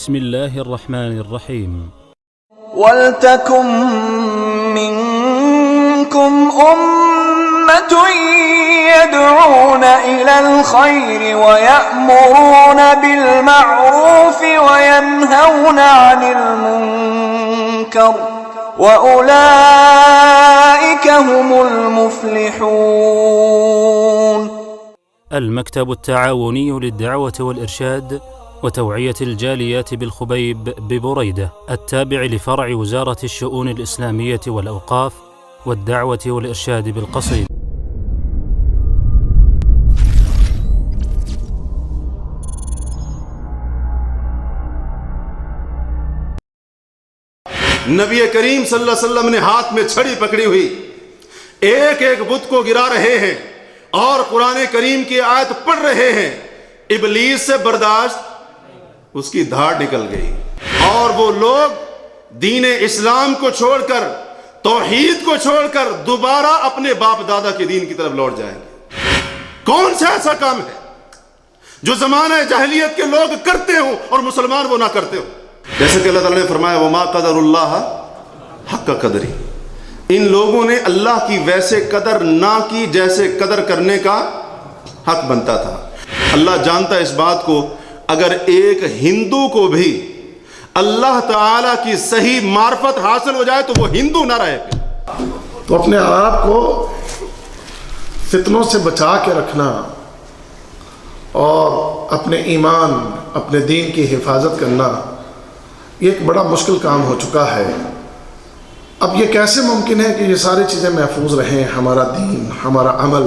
بسم الله الرحمن الرحيم. ولتكن منكم أمة يدعون إلى الخير ويأمرون بالمعروف وينهون عن المنكر وأولئك هم المفلحون. المكتب التعاوني للدعوة والإرشاد وتوعية الجاليات بالخبيب ببريدة، التابع لفرع وزارة الشؤون الإسلامية والأوقاف والدعوة والإرشاد بالقصيم. نبی کریم صلی اللہ علیہ وسلم نے ہاتھ میں چھڑی پکڑی ہوئی ایک ایک بت کو گرا رہے ہیں اور قرآن کریم کی آیت پڑھ رہے ہیں. ابلیس سے برداشت اس کی دھاڑ نکل گئی اور وہ لوگ دین اسلام کو چھوڑ کر توحید کو چھوڑ کر دوبارہ اپنے باپ دادا کے دین کی طرف لوٹ جائیں گے. کون سا ایسا کام ہے جو زمانہ جاہلیت کے لوگ کرتے ہوں اور مسلمان وہ نہ کرتے ہوں؟ جیسے کہ اللہ تعالیٰ نے فرمایا وما قدر اللہ حق قدری، ان لوگوں نے اللہ کی ویسے قدر نہ کی جیسے قدر کرنے کا حق بنتا تھا. اللہ جانتا ہے اس بات کو، اگر ایک ہندو کو بھی اللہ تعالیٰ کی صحیح معرفت حاصل ہو جائے تو وہ ہندو نہ رہے. تو اپنے آپ کو فتنوں سے بچا کے رکھنا اور اپنے ایمان اپنے دین کی حفاظت کرنا یہ ایک بڑا مشکل کام ہو چکا ہے. اب یہ کیسے ممکن ہے کہ یہ ساری چیزیں محفوظ رہیں، ہمارا دین، ہمارا عمل،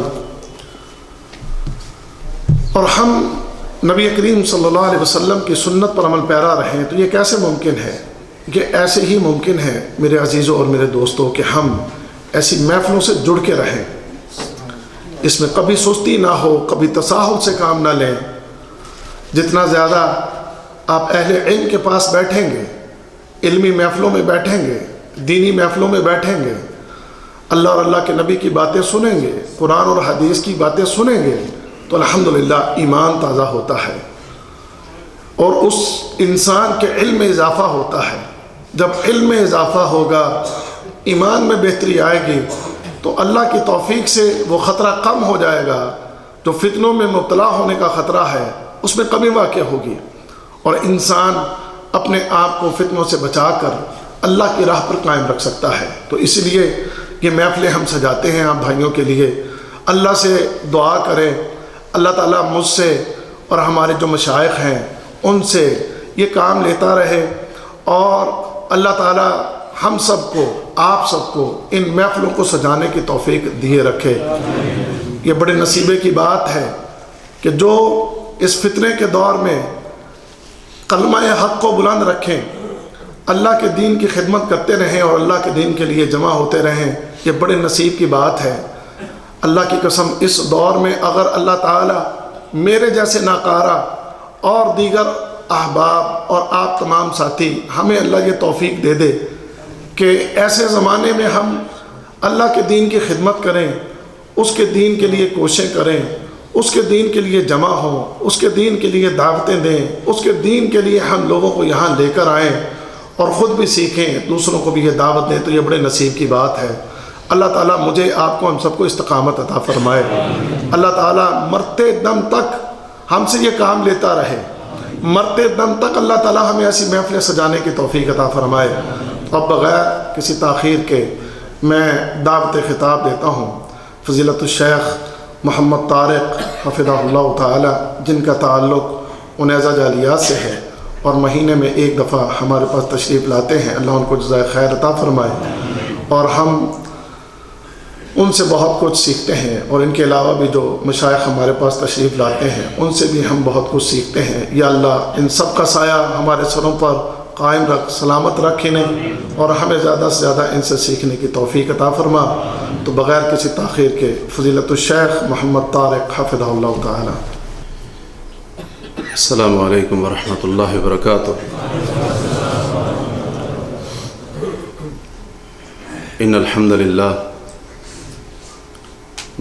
اور ہم نبی کریم صلی اللہ علیہ وسلم کی سنت پر عمل پیرا رہیں؟ تو یہ کیسے ممکن ہے؟ کہ ایسے ہی ممکن ہے میرے عزیزوں اور میرے دوستوں کہ ہم ایسی محفلوں سے جڑ کے رہیں، اس میں کبھی سستی نہ ہو، کبھی تساہل سے کام نہ لیں. جتنا زیادہ آپ اہل علم کے پاس بیٹھیں گے، علمی محفلوں میں بیٹھیں گے، دینی محفلوں میں بیٹھیں گے، اللہ اور اللہ کے نبی کی باتیں سنیں گے، قرآن اور حدیث کی باتیں سنیں گے، تو الحمدللہ ایمان تازہ ہوتا ہے اور اس انسان کے علم میں اضافہ ہوتا ہے. جب علم میں اضافہ ہوگا، ایمان میں بہتری آئے گی، تو اللہ کی توفیق سے وہ خطرہ کم ہو جائے گا. جو فتنوں میں مبتلا ہونے کا خطرہ ہے اس میں کمی واقع ہوگی اور انسان اپنے آپ کو فتنوں سے بچا کر اللہ کی راہ پر قائم رکھ سکتا ہے. تو اس لیے یہ محفلیں ہم سجاتے ہیں آپ بھائیوں کے لیے. اللہ سے دعا کریں، اللہ تعالیٰ مجھ سے اور ہمارے جو مشائخ ہیں ان سے یہ کام لیتا رہے اور اللہ تعالیٰ ہم سب کو، آپ سب کو ان محفلوں کو سجانے کی توفیق دیے رکھے. یہ بڑے نصیبے کی بات ہے کہ جو اس فتنے کے دور میں کلمہ حق کو بلند رکھیں، اللہ کے دین کی خدمت کرتے رہیں اور اللہ کے دین کے لیے جمع ہوتے رہیں. یہ بڑے نصیب کی بات ہے. اللہ کی قسم اس دور میں اگر اللہ تعالیٰ میرے جیسے ناکارہ اور دیگر احباب اور آپ تمام ساتھی ہمیں اللہ یہ توفیق دے دے کہ ایسے زمانے میں ہم اللہ کے دین کی خدمت کریں، اس کے دین کے لیے کوششیں کریں، اس کے دین کے لیے جمع ہوں، اس کے دین کے لیے دعوتیں دیں، اس کے دین کے لیے ہم لوگوں کو یہاں لے کر آئیں اور خود بھی سیکھیں، دوسروں کو بھی یہ دعوت دیں. تو یہ بڑے نصیب کی بات ہے. اللہ تعالیٰ مجھے آپ کو ہم سب کو استقامت عطا فرمائے. اللہ تعالیٰ مرتے دم تک ہم سے یہ کام لیتا رہے، مرتے دم تک اللہ تعالیٰ ہمیں ایسی محفلیں سجانے کی توفیق عطا فرمائے. اب بغیر کسی تاخیر کے میں دعوت خطاب دیتا ہوں فضیلت الشیخ محمد طارق حفظہ اللہ تعالیٰ، جن کا تعلق انیزہ جالیات سے ہے اور مہینے میں ایک دفعہ ہمارے پاس تشریف لاتے ہیں. اللہ ان کو جزائے خیر عطا فرمائے اور ہم ان سے بہت کچھ سیکھتے ہیں اور ان کے علاوہ بھی جو مشائخ ہمارے پاس تشریف لاتے ہیں ان سے بھی ہم بہت کچھ سیکھتے ہیں. یا اللہ ان سب کا سایہ ہمارے سروں پر قائم رکھ، سلامت رکھ انہیں اور ہمیں زیادہ سے زیادہ ان سے سیکھنے کی توفیق عطا فرما. تو بغیر کسی تاخیر کے فضیلت الشیخ محمد طارق حفظہ اللہ تعالی. السلام علیکم ورحمۃ اللہ وبرکاتہ. ان الحمد للہ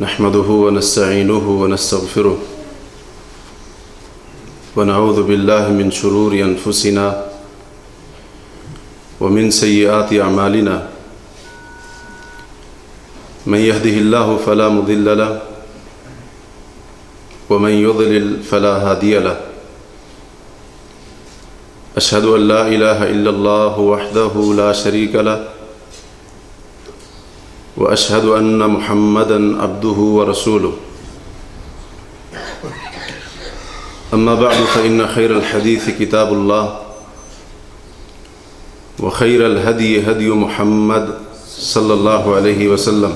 نحمده ونستعینه ونستغفره ونعوذ بالله من شرور أنفسنا ومن سيئات أعمالنا من يهده الله فلا مضل له ومن يضلل فلا هادي له أشهد أن لا إله إلا الله وحده لا شريك له وأشهد أن محمدًا عبده ورسوله أما بعد فإن خير الحديث كتاب الله وخير الهدي هدي محمد صلى الله عليه وسلم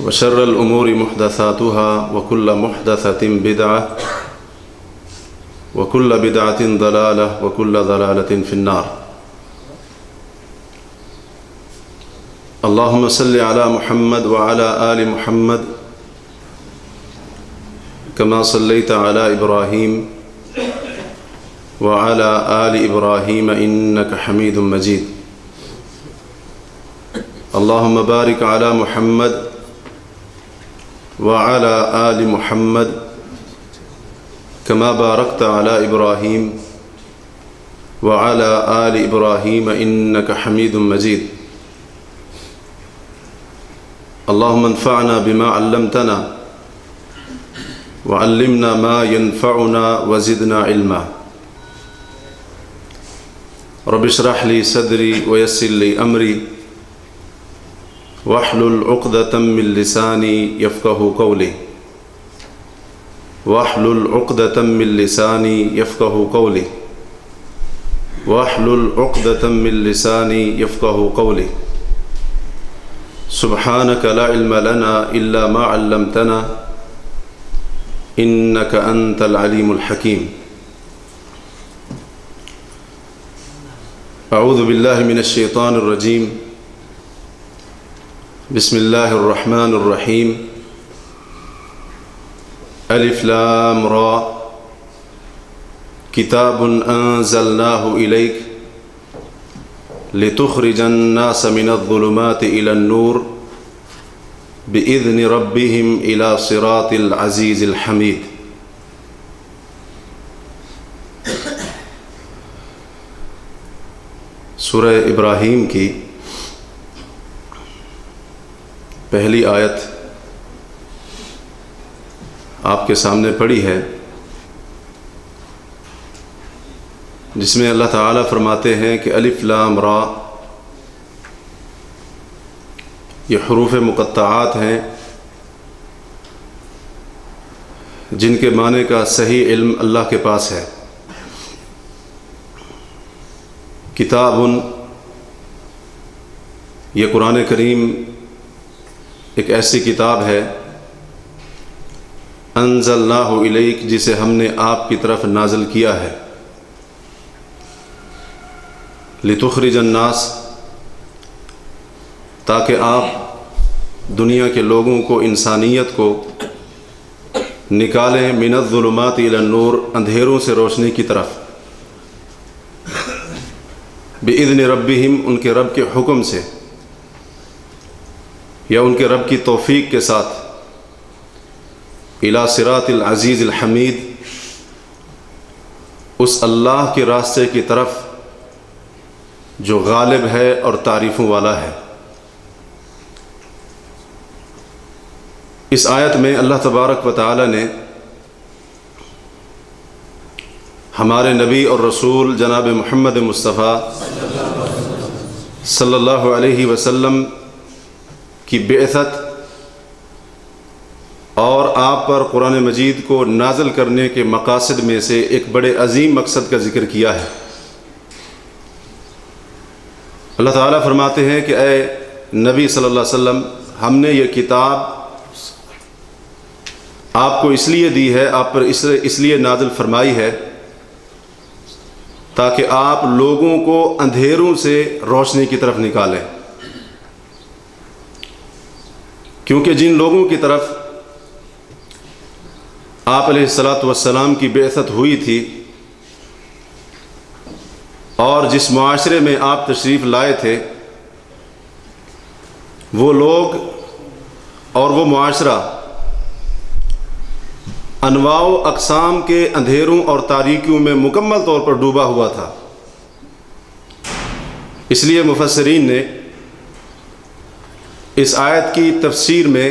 وشر الأمور محدثاتها وكل محدثة بدعة وكل بدعة ضلالة وكل ضلالة في النار اللهم صل على محمد وعلى آل محمد كما صليت على إبراهيم وعلى آل إبراهيم إنك حميد مجيد اللهم بارك على محمد وعلى آل محمد كما باركت على إبراهيم وعلى آل إبراهيم إنك حميد مجيد اللهم انفعنا بما علمتنا وعلمنا ما ينفعنا وزدنا علما رب اشرح لي صدري ويسر لي أمري واحلل عقدة من لساني يفقه قولي واحلل عقدة من لساني يفقه قولي واحلل عقدة من لساني يفقه قولي سبحانك لا علم لنا إلا ما علمتنا إنك أنت العليم الحكيم أعوذ بالله من الشيطان الرجيم بسم الله الرحمن الرحيم ألف لام را كتاب أنزلناه إليك لتخرج الناس من الظلمات إلى النور بإذن ربهم إلى صراط العزيز الحميد سورہ ابراہیم کی پہلی آیت آپ کے سامنے پڑھی ہے، جس میں اللہ تعالیٰ فرماتے ہیں کہ الف لام را یہ حروف مقطعات ہیں جن کے معنی کا صحیح علم اللہ کے پاس ہے۔ کتاب، یہ قرآن کریم ایک ایسی کتاب ہے انزلناہ الیک جسے ہم نے آپ کی طرف نازل کیا ہے، لتخرج الناس تاکہ آپ دنیا کے لوگوں کو، انسانیت کو نکالیں من الظلمات الی النور، اندھیروں سے روشنی کی طرف، بإذن ربہم، ان کے رب کے حکم سے یا ان کے رب کی توفیق کے ساتھ، الی صراط العزیز الحمید، اس اللہ کے راستے کی طرف جو غالب ہے اور تعریفوں والا ہے۔ اس آیت میں اللہ تبارک و تعالی نے ہمارے نبی اور رسول جناب محمد مصطفیٰ صلی اللہ علیہ وسلم کی بعثت اور آپ پر قرآن مجید کو نازل کرنے کے مقاصد میں سے ایک بڑے عظیم مقصد کا ذکر کیا ہے۔ اللہ تعالیٰ فرماتے ہیں کہ اے نبی صلی اللہ علیہ وسلم، ہم نے یہ کتاب آپ کو اس لیے دی ہے، آپ پر اس لیے نازل فرمائی ہے تاکہ آپ لوگوں کو اندھیروں سے روشنی کی طرف نکالیں، کیونکہ جن لوگوں کی طرف آپ علیہ الصلاۃ والسلام کی بعثت ہوئی تھی اور جس معاشرے میں آپ تشریف لائے تھے، وہ لوگ اور وہ معاشرہ انواع و اقسام کے اندھیروں اور تاریکیوں میں مکمل طور پر ڈوبا ہوا تھا۔ اس لیے مفسرین نے اس آیت کی تفسیر میں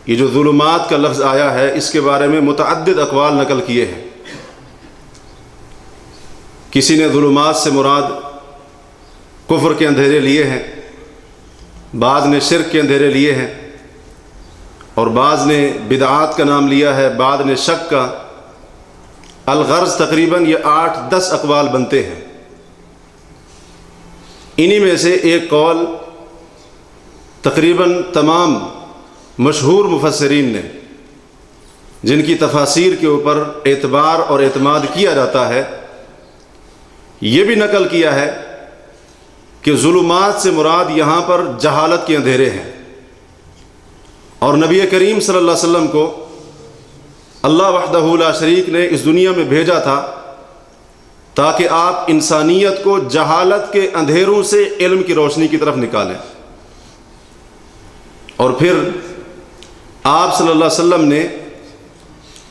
یہ جو ظلمات کا لفظ آیا ہے اس کے بارے میں متعدد اقوال نقل کیے ہیں۔ کسی نے ظلمات سے مراد کفر کے اندھیرے لیے ہیں، بعض نے شرک کے اندھیرے لیے ہیں، اور بعض نے بدعات کا نام لیا ہے، بعض نے شک کا۔ الغرض تقریباً یہ 8-10 اقوال بنتے ہیں۔ انہی میں سے ایک قول تقریباً تمام مشہور مفسرین نے، جن کی تفاسیر کے اوپر اعتبار اور اعتماد کیا جاتا ہے، یہ بھی نقل کیا ہے کہ ظلمات سے مراد یہاں پر جہالت کے اندھیرے ہیں، اور نبی کریم صلی اللہ علیہ وسلم کو اللہ وحدہ لا شریک نے اس دنیا میں بھیجا تھا تاکہ آپ انسانیت کو جہالت کے اندھیروں سے علم کی روشنی کی طرف نکالیں۔ اور پھر آپ صلی اللہ علیہ وسلم نے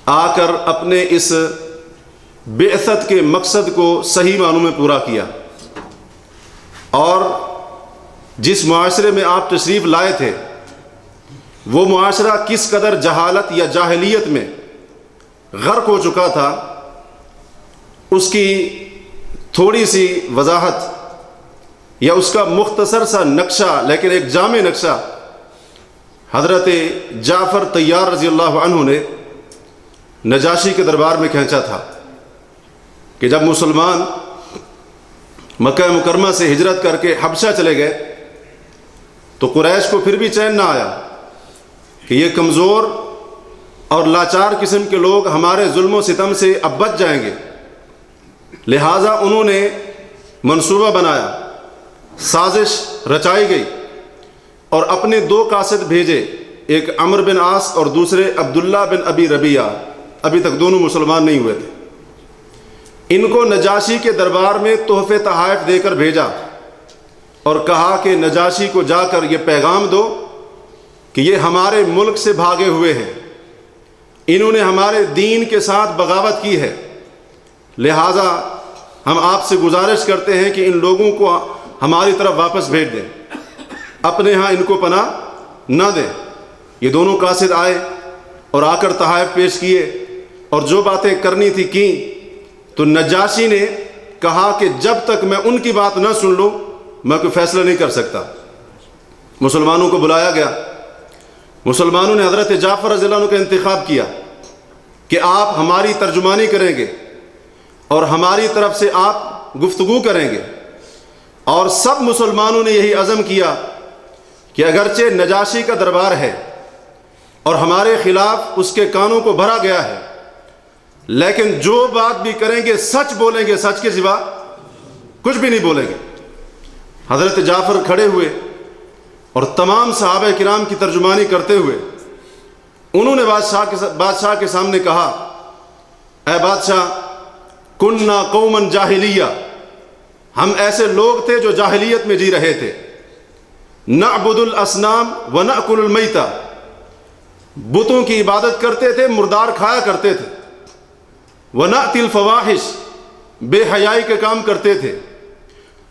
آ کر اپنے اس بعثت کے مقصد کو صحیح معنوں میں پورا کیا، اور جس معاشرے میں آپ تشریف لائے تھے وہ معاشرہ کس قدر جہالت یا جاہلیت میں غرق ہو چکا تھا، اس کی تھوڑی سی وضاحت یا اس کا مختصر سا نقشہ لیکن ایک جامع نقشہ حضرت جعفر طیار رضی اللہ عنہ نے نجاشی کے دربار میں کھینچا تھا کہ جب مسلمان مکہ مکرمہ سے ہجرت کر کے حبشہ چلے گئے تو قریش کو پھر بھی چین نہ آیا کہ یہ کمزور اور لاچار قسم کے لوگ ہمارے ظلم و ستم سے اب بچ جائیں گے، لہٰذا انہوں نے منصوبہ بنایا، سازش رچائی گئی، اور اپنے 2 قاصد بھیجے، ایک عمرو بن عاص اور دوسرے عبداللہ بن ابی ربیعہ، ابھی تک دونوں مسلمان نہیں ہوئے تھے۔ ان کو نجاشی کے دربار میں تحفے تحائف دے کر بھیجا اور کہا کہ نجاشی کو جا کر یہ پیغام دو کہ یہ ہمارے ملک سے بھاگے ہوئے ہیں، انہوں نے ہمارے دین کے ساتھ بغاوت کی ہے، لہٰذا ہم آپ سے گزارش کرتے ہیں کہ ان لوگوں کو ہماری طرف واپس بھیج دیں، اپنے ہاں ان کو پناہ نہ دیں۔ یہ دونوں قاصد آئے اور آ کر تحائف پیش کیے اور جو باتیں کرنی تھی کی، تو نجاشی نے کہا کہ جب تک میں ان کی بات نہ سن لوں میں کوئی فیصلہ نہیں کر سکتا۔ مسلمانوں کو بلایا گیا، مسلمانوں نے حضرت جعفر رضی اللہ عنہ کا انتخاب کیا کہ آپ ہماری ترجمانی کریں گے اور ہماری طرف سے آپ گفتگو کریں گے، اور سب مسلمانوں نے یہی عزم کیا کہ اگرچہ نجاشی کا دربار ہے اور ہمارے خلاف اس کے کانوں کو بھرا گیا ہے، لیکن جو بات بھی کریں گے سچ بولیں گے، سچ کے سوا کچھ بھی نہیں بولیں گے۔ حضرت جعفر کھڑے ہوئے اور تمام صحابہ کرام کی ترجمانی کرتے ہوئے انہوں نے بادشاہ کے سامنے کہا، اے بادشاہ، کننا قوما جاہلیہ، ہم ایسے لوگ تھے جو جاہلیت میں جی رہے تھے، نعبد الاصنام ونأکل المیتہ، بتوں کی عبادت کرتے تھے، مردار کھایا کرتے تھے، ونأتی الفواحش، بے حیائی کے کام کرتے تھے،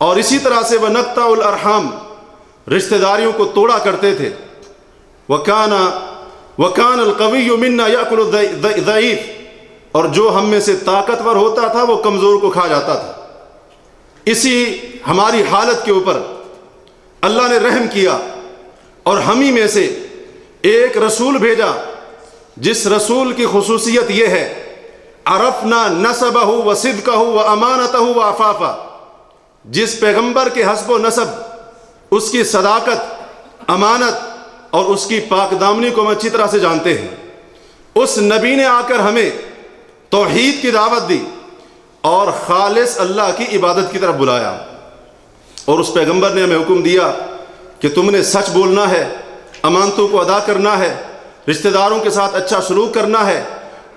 اور اسی طرح سے ونقطع الارحام، رشتہ داریوں کو توڑا کرتے تھے، وکان القوی منا یأکل الضعیف، اور جو ہم میں سے طاقتور ہوتا تھا وہ کمزور کو کھا جاتا تھا۔ اسی ہماری حالت کے اوپر اللہ نے رحم کیا اور ہم ہی میں سے ایک رسول بھیجا، جس رسول کی خصوصیت یہ ہے، عرفنا نسبہ وصدقہ وامانتہ وعفافہ، جس پیغمبر کے حسب و نسب، اس کی صداقت، امانت اور اس کی پاک دامنی کو ہم اچھی طرح سے جانتے ہیں۔ اس نبی نے آ کر ہمیں توحید کی دعوت دی اور خالص اللہ کی عبادت کی طرف بلایا، اور اس پیغمبر نے ہمیں حکم دیا کہ تم نے سچ بولنا ہے، امانتوں کو ادا کرنا ہے، رشتہ داروں کے ساتھ اچھا سلوک کرنا ہے،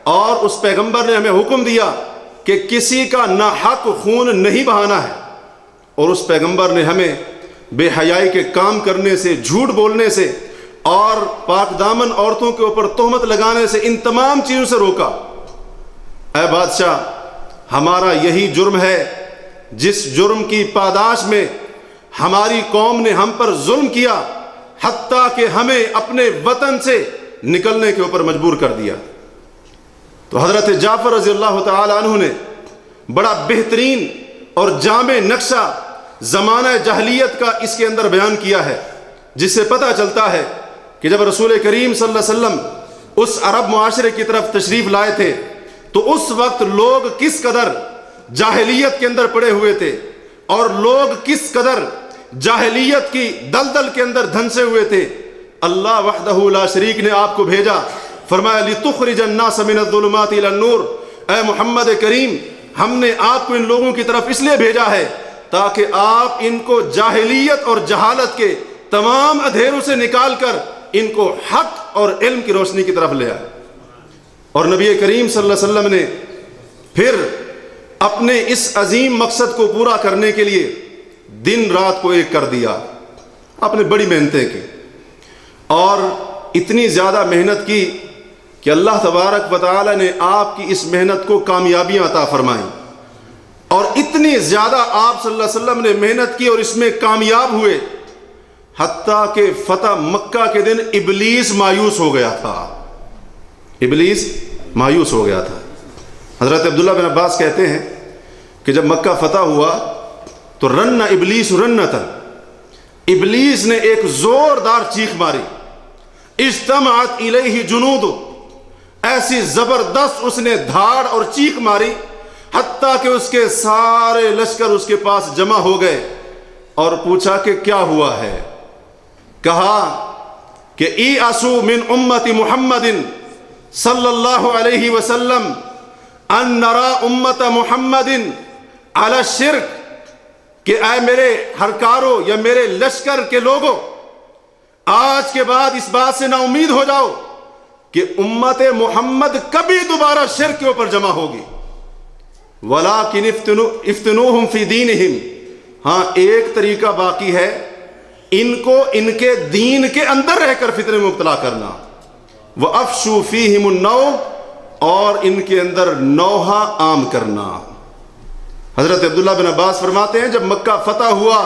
اور اس پیغمبر نے ہمیں حکم دیا کہ کسی کا ناحق خون نہیں بہانا ہے، اور اس پیغمبر نے ہمیں بے حیائی کے کام کرنے سے، جھوٹ بولنے سے اور پاک دامن عورتوں کے اوپر تہمت لگانے سے، ان تمام چیزوں سے روکا۔ اے بادشاہ، ہمارا یہی جرم ہے جس جرم کی پاداش میں ہماری قوم نے ہم پر ظلم کیا، حتیٰ کہ ہمیں اپنے وطن سے نکلنے کے اوپر مجبور کر دیا۔ تو حضرت جعفر رضی اللہ تعالی عنہ نے بڑا بہترین اور جامع نقشہ زمانہ جاہلیت کا اس کے اندر بیان کیا ہے، جس سے پتہ چلتا ہے کہ جب رسول کریم صلی اللہ علیہ وسلم اس عرب معاشرے کی طرف تشریف لائے تھے تو اس وقت لوگ کس قدر جاہلیت کے اندر پڑے ہوئے تھے، اور لوگ کس قدر جاہلیت کی دلدل کے اندر دھنسے ہوئے تھے۔ اللہ وحدہ لا شریک نے آپ کو بھیجا، فرمایا لِتُخْرِجَ النَّاسَ مِنَ الظُّلُمَاتِ إِلَى النُّورِ، اے محمد کریم، ہم نے آپ کو ان لوگوں کی طرف اس لیے بھیجا ہے تاکہ آپ ان کو جاہلیت اور جہالت کے تمام اندھیروں سے نکال کر ان کو حق اور علم کی روشنی کی طرف لے آئے۔ اور نبی کریم صلی اللہ علیہ وسلم نے پھر اپنے اس عظیم مقصد کو پورا کرنے کے لیے دن رات کو ایک کر دیا، آپ نے بڑی محنتیں کی، اور اتنی زیادہ محنت کی کہ اللہ تبارک و تعالی نے آپ کی اس محنت کو کامیابیاں عطا فرمائیں، اور اتنی زیادہ آپ صلی اللہ علیہ وسلم نے محنت کی اور اس میں کامیاب ہوئے، حتیٰ کہ فتح مکہ کے دن ابلیس مایوس ہو گیا تھا، ابلیس مایوس ہو گیا تھا۔ حضرت عبداللہ بن عباس کہتے ہیں کہ جب مکہ فتح ہوا تو رن ابلیس رنتن، ابلیس نے ایک زوردار چیخ ماری، اجتمعت الیہ جنود، ایسی زبردست اس نے دھاڑ اور چیخ ماری حتیٰ کہ اس کے سارے لشکر اس کے پاس جمع ہو گئے، اور پوچھا کہ کیا ہوا ہے؟ کہا کہ ایاسو من امت محمد صلی اللہ علیہ وسلم ان نرا امت محمد علی الشرک، کہ اے میرے ہرکاروں یا میرے لشکر کے لوگوں، آج کے بعد اس بات سے نا امید ہو جاؤ کہ امت محمد کبھی دوبارہ شرک کے اوپر جمع ہوگی، ولیکن افتنوہم فی دینہم، ہاں ایک طریقہ باقی ہے، ان کو ان کے دین کے اندر رہ کر فتنے میں مبتلا کرنا، وَأَفْشُوا فِيهِمُ النَّوْمَ، اور ان کے اندر نوحہ عام کرنا۔ حضرت عبداللہ بن عباس فرماتے ہیں جب مکہ فتح ہوا،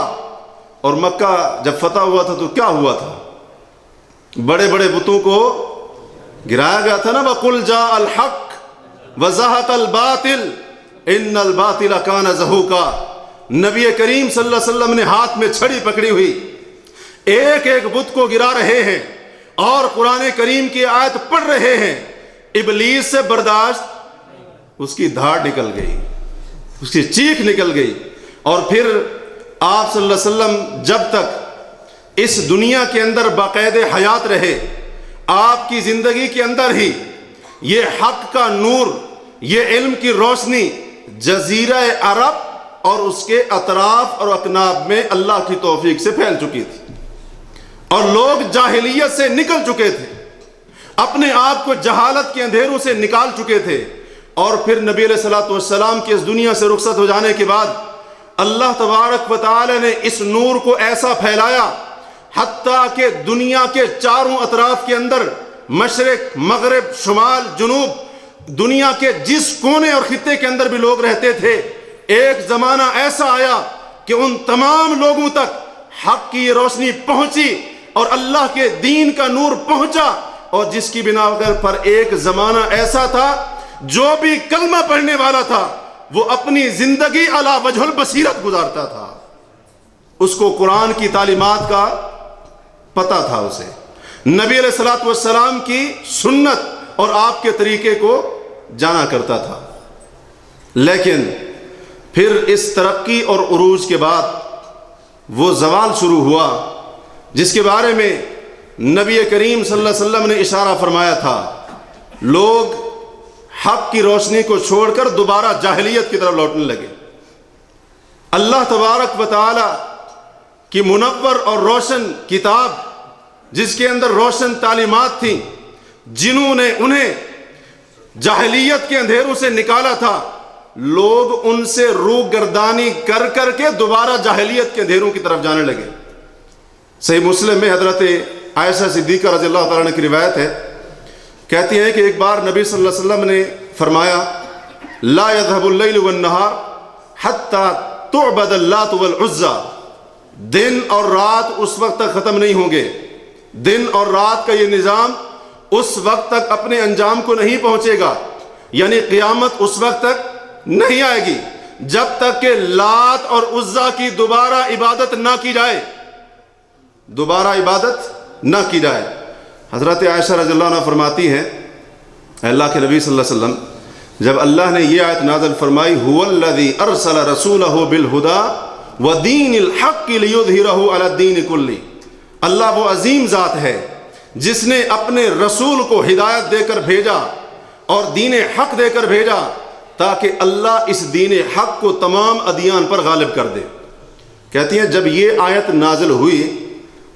اور مکہ جب فتح ہوا تھا تو کیا ہوا تھا؟ بڑے بڑے بتوں کو گرایا گیا تھا نا، وَقُلْ جَاءَ الْحَقُّ وَزَهَقَ الْبَاطِلُ إِنَّ الْبَاطِلَ كَانَ زَهُوقًا۔ نبی کریم صلی اللہ علیہ وسلم نے ہاتھ میں چھڑی پکڑی ہوئی ایک ایک بت کو گرا رہے ہیں اور قرآن کریم کی آیت پڑھ رہے ہیں، ابلیس سے برداشت، اس کی دھاڑ نکل گئی، اس کی چیخ نکل گئی، اور پھر آپ صلی اللہ علیہ وسلم جب تک اس دنیا کے اندر باقاعد حیات رہے، آپ کی زندگی کے اندر ہی یہ حق کا نور، یہ علم کی روشنی جزیرہ عرب اور اس کے اطراف اور اکناب میں اللہ کی توفیق سے پھیل چکی تھی، اور لوگ جاہلیت سے نکل چکے تھے، اپنے آپ کو جہالت کے اندھیروں سے نکال چکے تھے۔ اور پھر نبی علیہ الصلوۃ والسلام کے اس دنیا سے رخصت ہو جانے کے بعد اللہ تبارک و تعالی نے اس نور کو ایسا پھیلایا حتیٰ کہ دنیا کے چاروں اطراف کے اندر، مشرق، مغرب، شمال، جنوب، دنیا کے جس کونے اور خطے کے اندر بھی لوگ رہتے تھے، ایک زمانہ ایسا آیا کہ ان تمام لوگوں تک حق کی یہ روشنی پہنچی اور اللہ کے دین کا نور پہنچا، اور جس کی بنا پر ایک زمانہ ایسا تھا جو بھی کلمہ پڑھنے والا تھا وہ اپنی زندگی علی وجہ البصیرت گزارتا تھا، اس کو قرآن کی تعلیمات کا پتہ تھا، اسے نبی علیہ الصلوۃ والسلام کی سنت اور آپ کے طریقے کو جانا کرتا تھا۔ لیکن پھر اس ترقی اور عروج کے بعد وہ زوال شروع ہوا جس کے بارے میں نبی کریم صلی اللہ علیہ وسلم نے اشارہ فرمایا تھا، لوگ حق کی روشنی کو چھوڑ کر دوبارہ جاہلیت کی طرف لوٹنے لگے۔ اللہ تبارک و تعالی کی منور اور روشن کتاب جس کے اندر روشن تعلیمات تھیں، جنہوں نے انہیں جاہلیت کے اندھیروں سے نکالا تھا، لوگ ان سے روگردانی کر کر کے دوبارہ جاہلیت کے اندھیروں کی طرف جانے لگے۔ صحیح مسلم میں حضرت عائشہ صدیقہ رضی اللہ تعالیٰ عنہ کی روایت ہے، کہتی ہیں کہ ایک بار نبی صلی اللہ علیہ وسلم نے فرمایا لا يذهب الليل والنهار حتى تعبد اللات والعزى، دن اور رات اس وقت تک ختم نہیں ہوں گے، دن اور رات کا یہ نظام اس وقت تک اپنے انجام کو نہیں پہنچے گا، یعنی قیامت اس وقت تک نہیں آئے گی جب تک کہ لات اور عزیٰ کی دوبارہ عبادت نہ کی جائے، دوبارہ عبادت نہ کی جائے۔ حضرت عائشہ رضی اللہ عنہ فرماتی ہیں اللہ کے نبی صلی اللہ علیہ وسلم جب اللہ نے یہ آیت نازل فرمائی هو الذی ارسل رسولہ بالہدی ودین الحق لیظہرہ علی الدین کلہ، اللہ وہ عظیم ذات ہے جس نے اپنے رسول کو ہدایت دے کر بھیجا اور دین حق دے کر بھیجا تاکہ اللہ اس دین حق کو تمام ادیان پر غالب کر دے۔ کہتی ہیں جب یہ آیت نازل ہوئی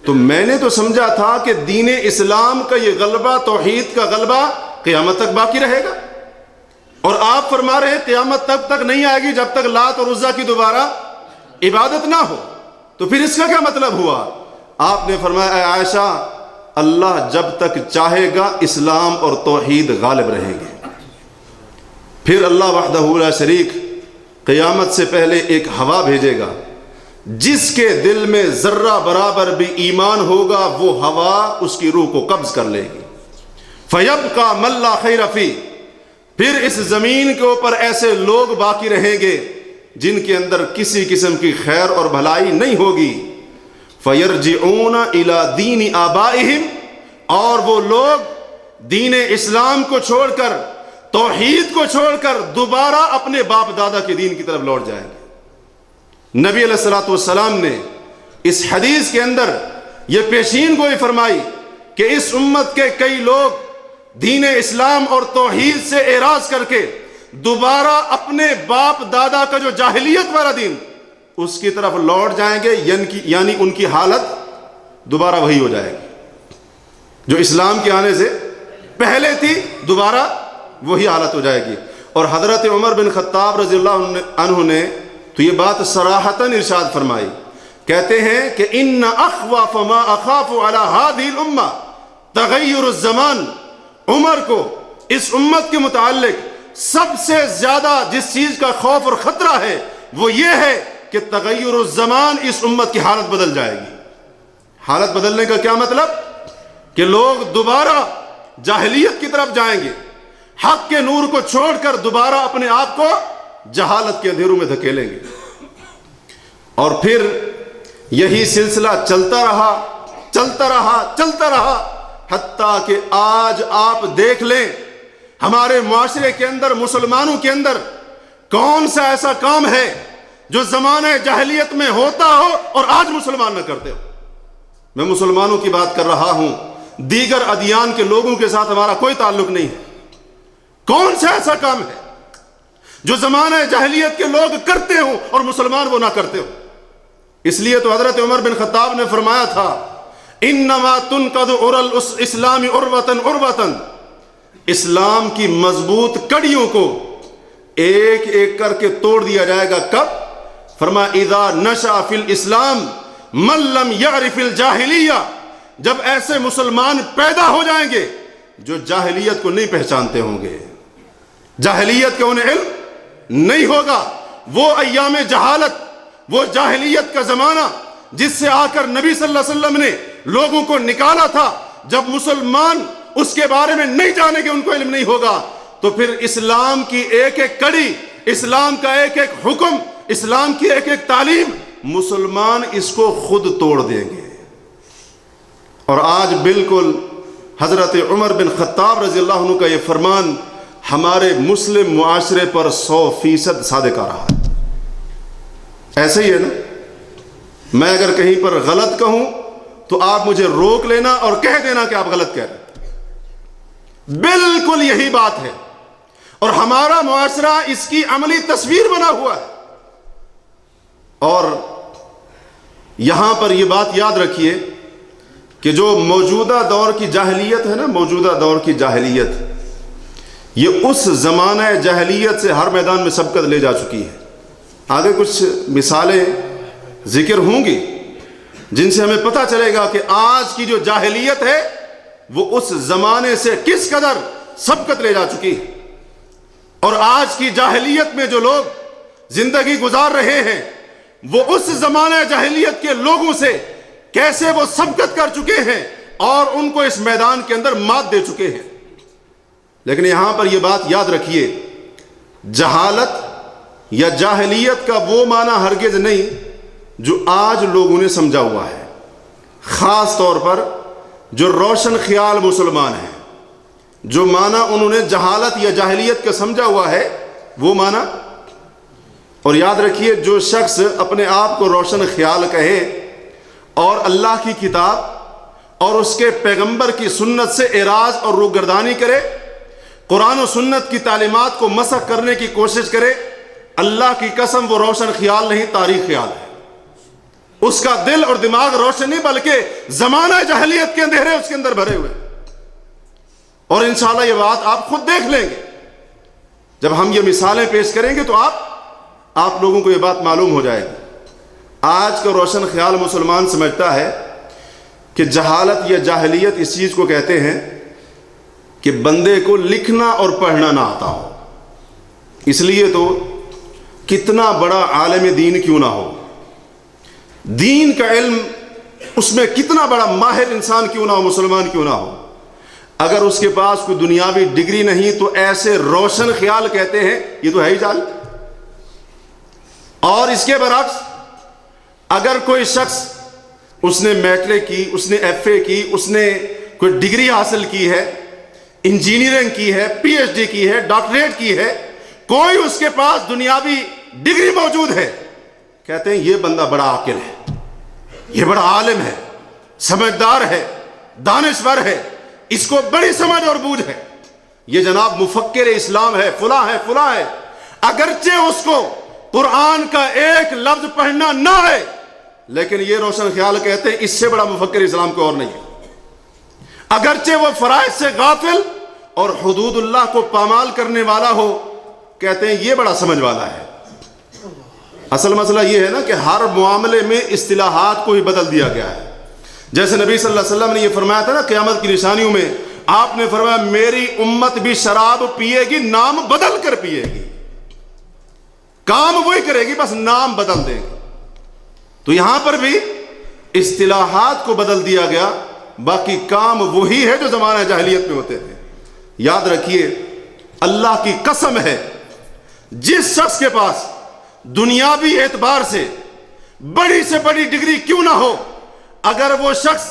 تو میں نے تو سمجھا تھا کہ دین اسلام کا یہ غلبہ، توحید کا غلبہ قیامت تک باقی رہے گا، اور آپ فرما رہے ہیں قیامت تک نہیں آئے گی جب تک لات اور عزیٰ کی دوبارہ عبادت نہ ہو، تو پھر اس کا کیا مطلب ہوا؟ آپ نے فرمایا اے عائشہ اللہ جب تک چاہے گا اسلام اور توحید غالب رہیں گے، پھر اللہ وحدہ لا شریک قیامت سے پہلے ایک ہوا بھیجے گا، جس کے دل میں ذرہ برابر بھی ایمان ہوگا وہ ہوا اس کی روح کو قبض کر لے گی۔ فَيَبْقَى مَن لَّا خَيْرَ فِيهِ، پھر اس زمین کے اوپر ایسے لوگ باقی رہیں گے جن کے اندر کسی قسم کی خیر اور بھلائی نہیں ہوگی۔ فَيَرْجِعُونَ إِلَى دِينِ آبَائِهِمْ، اور وہ لوگ دین اسلام کو چھوڑ کر، توحید کو چھوڑ کر دوبارہ اپنے باپ دادا کے دین کی طرف لوٹ جائیں گے۔ نبی علیہ الصلوۃ والسلام نے اس حدیث کے اندر یہ پیشین گوئی فرمائی کہ اس امت کے کئی لوگ دین اسلام اور توحید سے اعراض کر کے دوبارہ اپنے باپ دادا کا جو جاہلیت والا دین اس کی طرف لوٹ جائیں گے، یعنی ان کی حالت دوبارہ وہی ہو جائے گی جو اسلام کے آنے سے پہلے تھی، دوبارہ وہی حالت ہو جائے گی۔ اور حضرت عمر بن خطاب رضی اللہ عنہ نے تو یہ بات صراحتاً ارشاد فرمائی، کہتے ہیں کہ ان اخوف ما اخاف علی هذه الامہ تغیر الزمان، عمر کو اس امت کے متعلق سب سے زیادہ جس چیز کا خوف اور خطرہ ہے وہ یہ ہے کہ تغیر الزمان، اس امت کی حالت بدل جائے گی۔ حالت بدلنے کا کیا مطلب؟ کہ لوگ دوبارہ جاہلیت کی طرف جائیں گے، حق کے نور کو چھوڑ کر دوبارہ اپنے آپ کو جہالت کے اندھیروں میں دھکیلیں گے، اور پھر یہی سلسلہ چلتا رہا حتیٰ کہ آج آپ دیکھ لیں ہمارے معاشرے کے اندر، مسلمانوں کے اندر کون سا ایسا کام ہے جو زمانہ جاہلیت میں ہوتا ہو اور آج مسلمان نہ کرتے ہو۔ میں مسلمانوں کی بات کر رہا ہوں، دیگر ادیان کے لوگوں کے ساتھ ہمارا کوئی تعلق نہیں ہے۔ کون سا ایسا کام ہے جو زمانہ جاہلیت کے لوگ کرتے ہوں اور مسلمان وہ نہ کرتے ہوں؟ اس لیے تو حضرت عمر بن خطاب نے فرمایا تھا انما تنقض عرى الاسلام عروة عروة، اسلام کی مضبوط کڑیوں کو ایک ایک کر کے توڑ دیا جائے گا۔ کب؟ فرمایا اذا نشأ فی الاسلام من لم یعرف الجاہلیہ، جب ایسے مسلمان پیدا ہو جائیں گے جو جاہلیت کو نہیں پہچانتے ہوں گے، جاہلیت کا انہیں علم نہیں ہوگا، وہ ایام جہالت، وہ جاہلیت کا زمانہ جس سے آ کر نبی صلی اللہ علیہ وسلم نے لوگوں کو نکالا تھا، جب مسلمان اس کے بارے میں نہیں جانے گے، ان کو علم نہیں ہوگا، تو پھر اسلام کی ایک ایک کڑی، اسلام کا ایک ایک حکم، اسلام کی ایک ایک تعلیم مسلمان اس کو خود توڑ دیں گے۔ اور آج بالکل حضرت عمر بن خطاب رضی اللہ عنہ کا یہ فرمان ہمارے مسلم معاشرے پر 100% صادق آ رہا ہے۔ ایسے ہی ہے نا، میں اگر کہیں پر غلط کہوں تو آپ مجھے روک لینا اور کہہ دینا کہ آپ غلط کہہ رہے ہیں، بالکل یہی بات ہے، اور ہمارا معاشرہ اس کی عملی تصویر بنا ہوا ہے۔ اور یہاں پر یہ بات یاد رکھیے کہ جو موجودہ دور کی جاہلیت ہے نا، موجودہ دور کی جاہلیت، یہ اس زمانہ جاہلیت سے ہر میدان میں سبقت لے جا چکی ہے۔ آگے کچھ مثالیں ذکر ہوں گی، جن سے ہمیں پتہ چلے گا کہ آج کی جو جاہلیت ہے وہ اس زمانے سے کس قدر سبقت لے جا چکی ہے، اور آج کی جاہلیت میں جو لوگ زندگی گزار رہے ہیں وہ اس زمانہ جاہلیت کے لوگوں سے کیسے وہ سبقت کر چکے ہیں اور ان کو اس میدان کے اندر مات دے چکے ہیں۔ لیکن یہاں پر یہ بات یاد رکھیے، جہالت یا جاہلیت کا وہ معنی ہرگز نہیں جو آج لوگوں نے سمجھا ہوا ہے، خاص طور پر جو روشن خیال مسلمان ہیں، جو معنی انہوں نے جہالت یا جاہلیت کا سمجھا ہوا ہے وہ معنی۔ اور یاد رکھیے، جو شخص اپنے آپ کو روشن خیال کہے اور اللہ کی کتاب اور اس کے پیغمبر کی سنت سے اعراض اور روگردانی کرے، قرآن و سنت کی تعلیمات کو مسخ کرنے کی کوشش کرے، اللہ کی قسم وہ روشن خیال نہیں، تاریخ خیال ہے۔ اس کا دل اور دماغ روشن نہیں بلکہ زمانہ جاہلیت کے اندھیرے اس کے اندر بھرے ہوئے، اور انشاءاللہ یہ بات آپ خود دیکھ لیں گے۔ جب ہم یہ مثالیں پیش کریں گے تو آپ لوگوں کو یہ بات معلوم ہو جائے گی۔ آج کا روشن خیال مسلمان سمجھتا ہے کہ جہالت یا جاہلیت اس چیز کو کہتے ہیں کہ بندے کو لکھنا اور پڑھنا نہ آتا ہو۔ اس لیے تو کتنا بڑا عالم دین کیوں نہ ہو، دین کا علم اس میں کتنا بڑا ماہر انسان کیوں نہ ہو، مسلمان کیوں نہ ہو، اگر اس کے پاس کوئی دنیاوی ڈگری نہیں تو ایسے روشن خیال کہتے ہیں یہ تو ہے ہی جال۔ اور اس کے برعکس اگر کوئی شخص اس نے میٹرک کی، اس نے ایف اے کی، اس نے کوئی ڈگری حاصل کی ہے، انجینئرنگ کی ہے، پی ایچ ڈی کی ہے، ڈاکٹریٹ کی ہے، کوئی اس کے پاس دنیاوی ڈگری موجود ہے، کہتے ہیں یہ بندہ بڑا عاقل ہے، یہ بڑا عالم ہے، سمجھدار ہے، دانشور ہے، اس کو بڑی سمجھ اور بوجھ ہے، یہ جناب مفکر اسلام ہے، فلاں ہے، فلاں ہے۔ اگرچہ اس کو قرآن کا ایک لفظ پڑھنا نہ ہے، لیکن یہ روشن خیال کہتے ہیں اس سے بڑا مفکر اسلام کو اور نہیں ہے۔ اگرچہ وہ فرائض سے غافل اور حدود اللہ کو پامال کرنے والا ہو، کہتے ہیں یہ بڑا سمجھ والا ہے۔ اصل مسئلہ یہ ہے نا کہ ہر معاملے میں اصطلاحات کو ہی بدل دیا گیا ہے۔ جیسے نبی صلی اللہ علیہ وسلم نے یہ فرمایا تھا نا قیامت کی نشانیوں میں، آپ نے فرمایا میری امت بھی شراب پیے گی، نام بدل کر پیے گی، کام وہی کرے گی، بس نام بدل دیں گے۔ تو یہاں پر بھی اصطلاحات کو بدل دیا گیا، باقی کام وہی ہے جو زمانہ جاہلیت میں ہوتے تھے۔ یاد رکھیے، اللہ کی قسم ہے، جس شخص کے پاس دنیاوی اعتبار سے بڑی سے بڑی ڈگری کیوں نہ ہو، اگر وہ شخص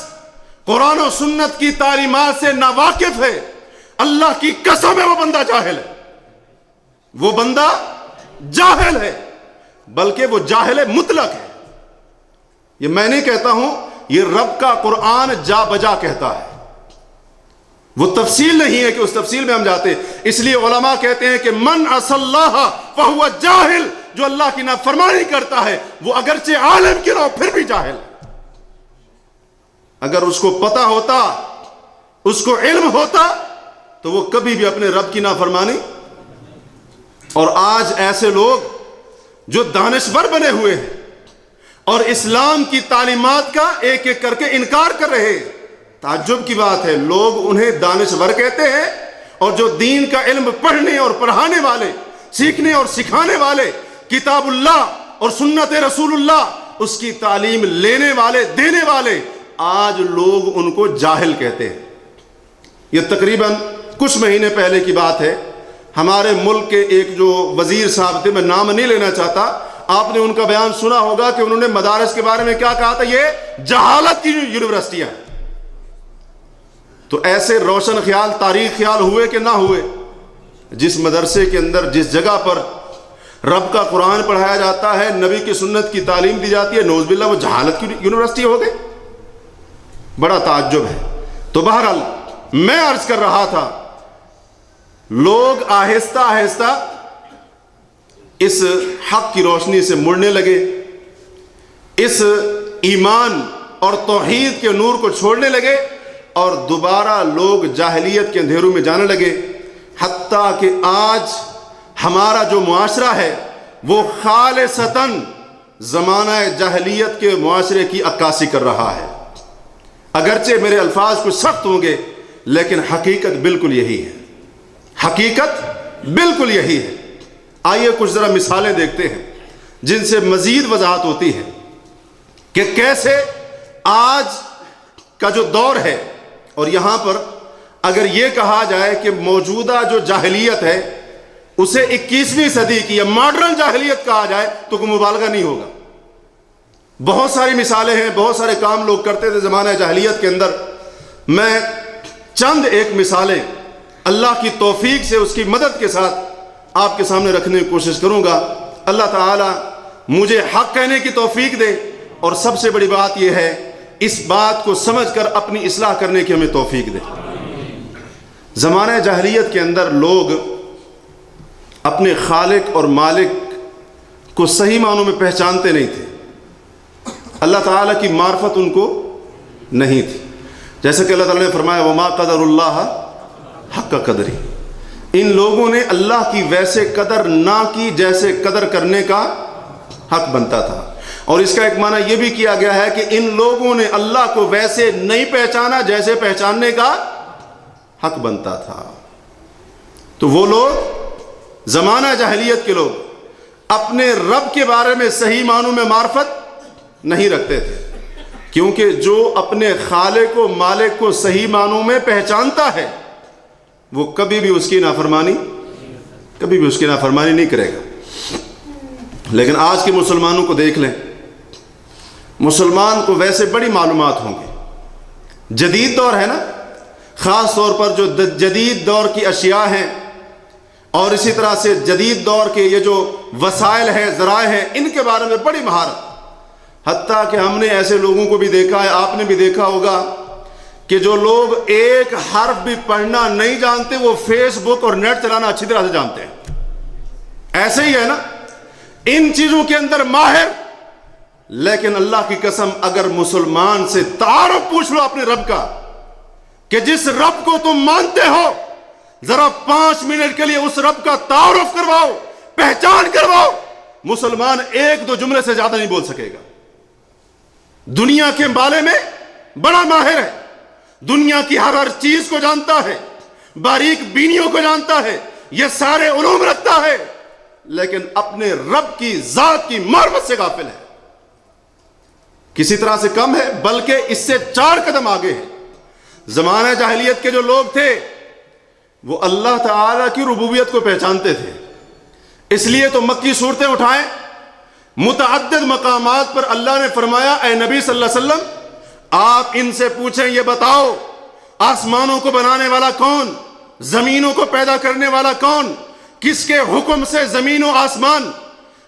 قرآن و سنت کی تعلیمات سے ناواقف ہے، اللہ کی قسم ہے وہ بندہ جاہل ہے، وہ بندہ جاہل ہے، بلکہ وہ جاہل مطلق ہے۔ یہ میں نہیں کہتا ہوں، یہ رب کا قرآن جا بجا کہتا ہے، وہ تفصیل نہیں ہے کہ اس تفصیل میں ہم جاتے۔ اس لیے علماء کہتے ہیں کہ من عصى اللہ فہو جاہل، جو اللہ کی نافرمانی کرتا ہے وہ اگرچہ عالم کی رہو پھر بھی جاہل ہے۔ اگر اس کو پتہ ہوتا، اس کو علم ہوتا تو وہ کبھی بھی اپنے رب کی نافرمانی۔ اور آج ایسے لوگ جو دانشور بنے ہوئے ہیں اور اسلام کی تعلیمات کا ایک ایک کر کے انکار کر رہے ہیں، تعجب کی بات ہے، لوگ انہیں دانشور کہتے ہیں، اور جو دین کا علم پڑھنے اور پڑھانے والے، سیکھنے اور سکھانے والے، کتاب اللہ اور سنت رسول اللہ اس کی تعلیم لینے والے، دینے والے، آج لوگ ان کو جاہل کہتے ہیں۔ یہ تقریباً کچھ مہینے پہلے کی بات ہے، ہمارے ملک کے ایک جو وزیر صاحب تھے، میں نام نہیں لینا چاہتا، آپ نے ان کا بیان سنا ہوگا کہ انہوں نے مدارس کے بارے میں کیا کہا تھا، یہ جہالت کی یونیورسٹیاں ہیں۔ تو ایسے روشن خیال، تاریخ خیال ہوئے کہ نہ ہوئے؟ جس مدرسے کے اندر، جس جگہ پر رب کا قرآن پڑھایا جاتا ہے، نبی کی سنت کی تعلیم دی جاتی ہے، نعوذ باللہ وہ جہالت کی یونیورسٹی ہو گئی، بڑا تعجب ہے۔ تو بہرحال میں عرض کر رہا تھا، لوگ آہستہ آہستہ اس حق کی روشنی سے مڑنے لگے، اس ایمان اور توحید کے نور کو چھوڑنے لگے، اور دوبارہ لوگ جاہلیت کے اندھیروں میں جانے لگے، حتیٰ کہ آج ہمارا جو معاشرہ ہے وہ خالصتاً زمانہ جاہلیت کے معاشرے کی عکاسی کر رہا ہے۔ اگرچہ میرے الفاظ کچھ سخت ہوں گے لیکن حقیقت بالکل یہی ہے، حقیقت بالکل یہی ہے۔ آئیے کچھ ذرا مثالیں دیکھتے ہیں جن سے مزید وضاحت ہوتی ہے کہ کیسے آج کا جو دور ہے، اور یہاں پر اگر یہ کہا جائے کہ موجودہ جو جاہلیت ہے اسے 21ویں صدی کی یا ماڈرن جاہلیت کہا جائے تو کوئی مبالغہ نہیں ہوگا۔ بہت ساری مثالیں ہیں، بہت سارے کام لوگ کرتے تھے زمانہ جاہلیت کے اندر۔ میں چند ایک مثالیں اللہ کی توفیق سے، اس کی مدد کے ساتھ آپ کے سامنے رکھنے کی کوشش کروں گا۔ اللہ تعالی مجھے حق کہنے کی توفیق دے، اور سب سے بڑی بات یہ ہے اس بات کو سمجھ کر اپنی اصلاح کرنے کی ہمیں توفیق دے۔ زمانہ جاہلیت کے اندر لوگ اپنے خالق اور مالک کو صحیح معنوں میں پہچانتے نہیں تھے، اللہ تعالیٰ کی معرفت ان کو نہیں تھی۔ جیسا کہ اللہ تعالیٰ نے فرمایا وما قدر اللہ حق قدری، ان لوگوں نے اللہ کی ویسے قدر نہ کی جیسے قدر کرنے کا حق بنتا تھا۔ اور اس کا ایک معنی یہ بھی کیا گیا ہے کہ ان لوگوں نے اللہ کو ویسے نہیں پہچانا جیسے پہچاننے کا حق بنتا تھا۔ تو وہ لوگ زمانہ جاہلیت کے لوگ اپنے رب کے بارے میں صحیح معنوں میں معرفت نہیں رکھتے تھے، کیونکہ جو اپنے خالق و مالک کو صحیح معنوں میں پہچانتا ہے وہ کبھی بھی اس کی نافرمانی نہیں کرے گا۔ لیکن آج کے مسلمانوں کو دیکھ لیں، مسلمان کو ویسے بڑی معلومات ہوں گی، جدید دور ہے نا، خاص طور پر جو جدید دور کی اشیاء ہیں اور اسی طرح سے جدید دور کے یہ جو وسائل ہیں، ذرائع ہیں، ان کے بارے میں بڑی مہارت۔ حتیٰ کہ ہم نے ایسے لوگوں کو بھی دیکھا ہے، آپ نے بھی دیکھا ہوگا کہ جو لوگ ایک حرف بھی پڑھنا نہیں جانتے وہ فیس بک اور نیٹ چلانا اچھی طرح سے جانتے ہیں۔ ایسے ہی ہے نا، ان چیزوں کے اندر ماہر، لیکن اللہ کی قسم اگر مسلمان سے تعارف پوچھ لو اپنے رب کا کہ جس رب کو تم مانتے ہو، ذرا 5 منٹ کے لیے اس رب کا تعارف کرواؤ، پہچان کرواؤ، مسلمان 1-2 جملے سے زیادہ نہیں بول سکے گا۔ دنیا کے بارے میں بڑا ماہر ہے، دنیا کی ہر چیز کو جانتا ہے، باریک بینیوں کو جانتا ہے، یہ سارے علوم رکھتا ہے، لیکن اپنے رب کی ذات کی معرفت سے غافل ہے۔ کسی طرح سے کم ہے، بلکہ اس سے 4 قدم آگے ہے۔ زمانہ جاہلیت کے جو لوگ تھے وہ اللہ تعالیٰ کی ربوبیت کو پہچانتے تھے، اس لیے تو مکی صورتیں اٹھائیں، متعدد مقامات پر اللہ نے فرمایا اے نبی صلی اللہ علیہ وسلم آپ ان سے پوچھیں، یہ بتاؤ آسمانوں کو بنانے والا کون، زمینوں کو پیدا کرنے والا کون، کس کے حکم سے زمین و آسمان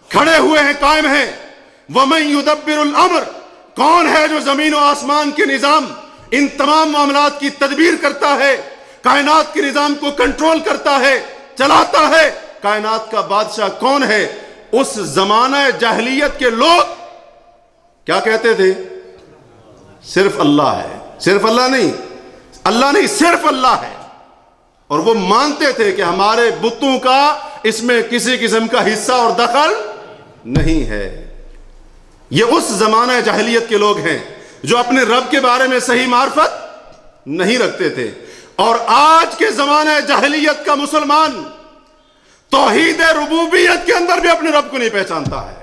کھڑے ہوئے ہیں، قائم ہیں، وَمَن يُدَبِّرُ الْأَمْرَ، کون ہے جو زمین و آسمان کے نظام، ان تمام معاملات کی تدبیر کرتا ہے، کائنات کے نظام کو کنٹرول کرتا ہے، چلاتا ہے، کائنات کا بادشاہ کون ہے؟ اس زمانہ جاہلیت کے لوگ کیا کہتے تھے؟ صرف اللہ ہے، صرف اللہ نہیں، صرف اللہ ہے۔ اور وہ مانتے تھے کہ ہمارے بتوں کا اس میں کسی قسم کا حصہ اور دخل نہیں ہے۔ یہ اس زمانہ جاہلیت کے لوگ ہیں جو اپنے رب کے بارے میں صحیح معرفت نہیں رکھتے تھے۔ اور آج کے زمانہ جاہلیت کا مسلمان توحید ربوبیت کے اندر بھی اپنے رب کو نہیں پہچانتا ہے۔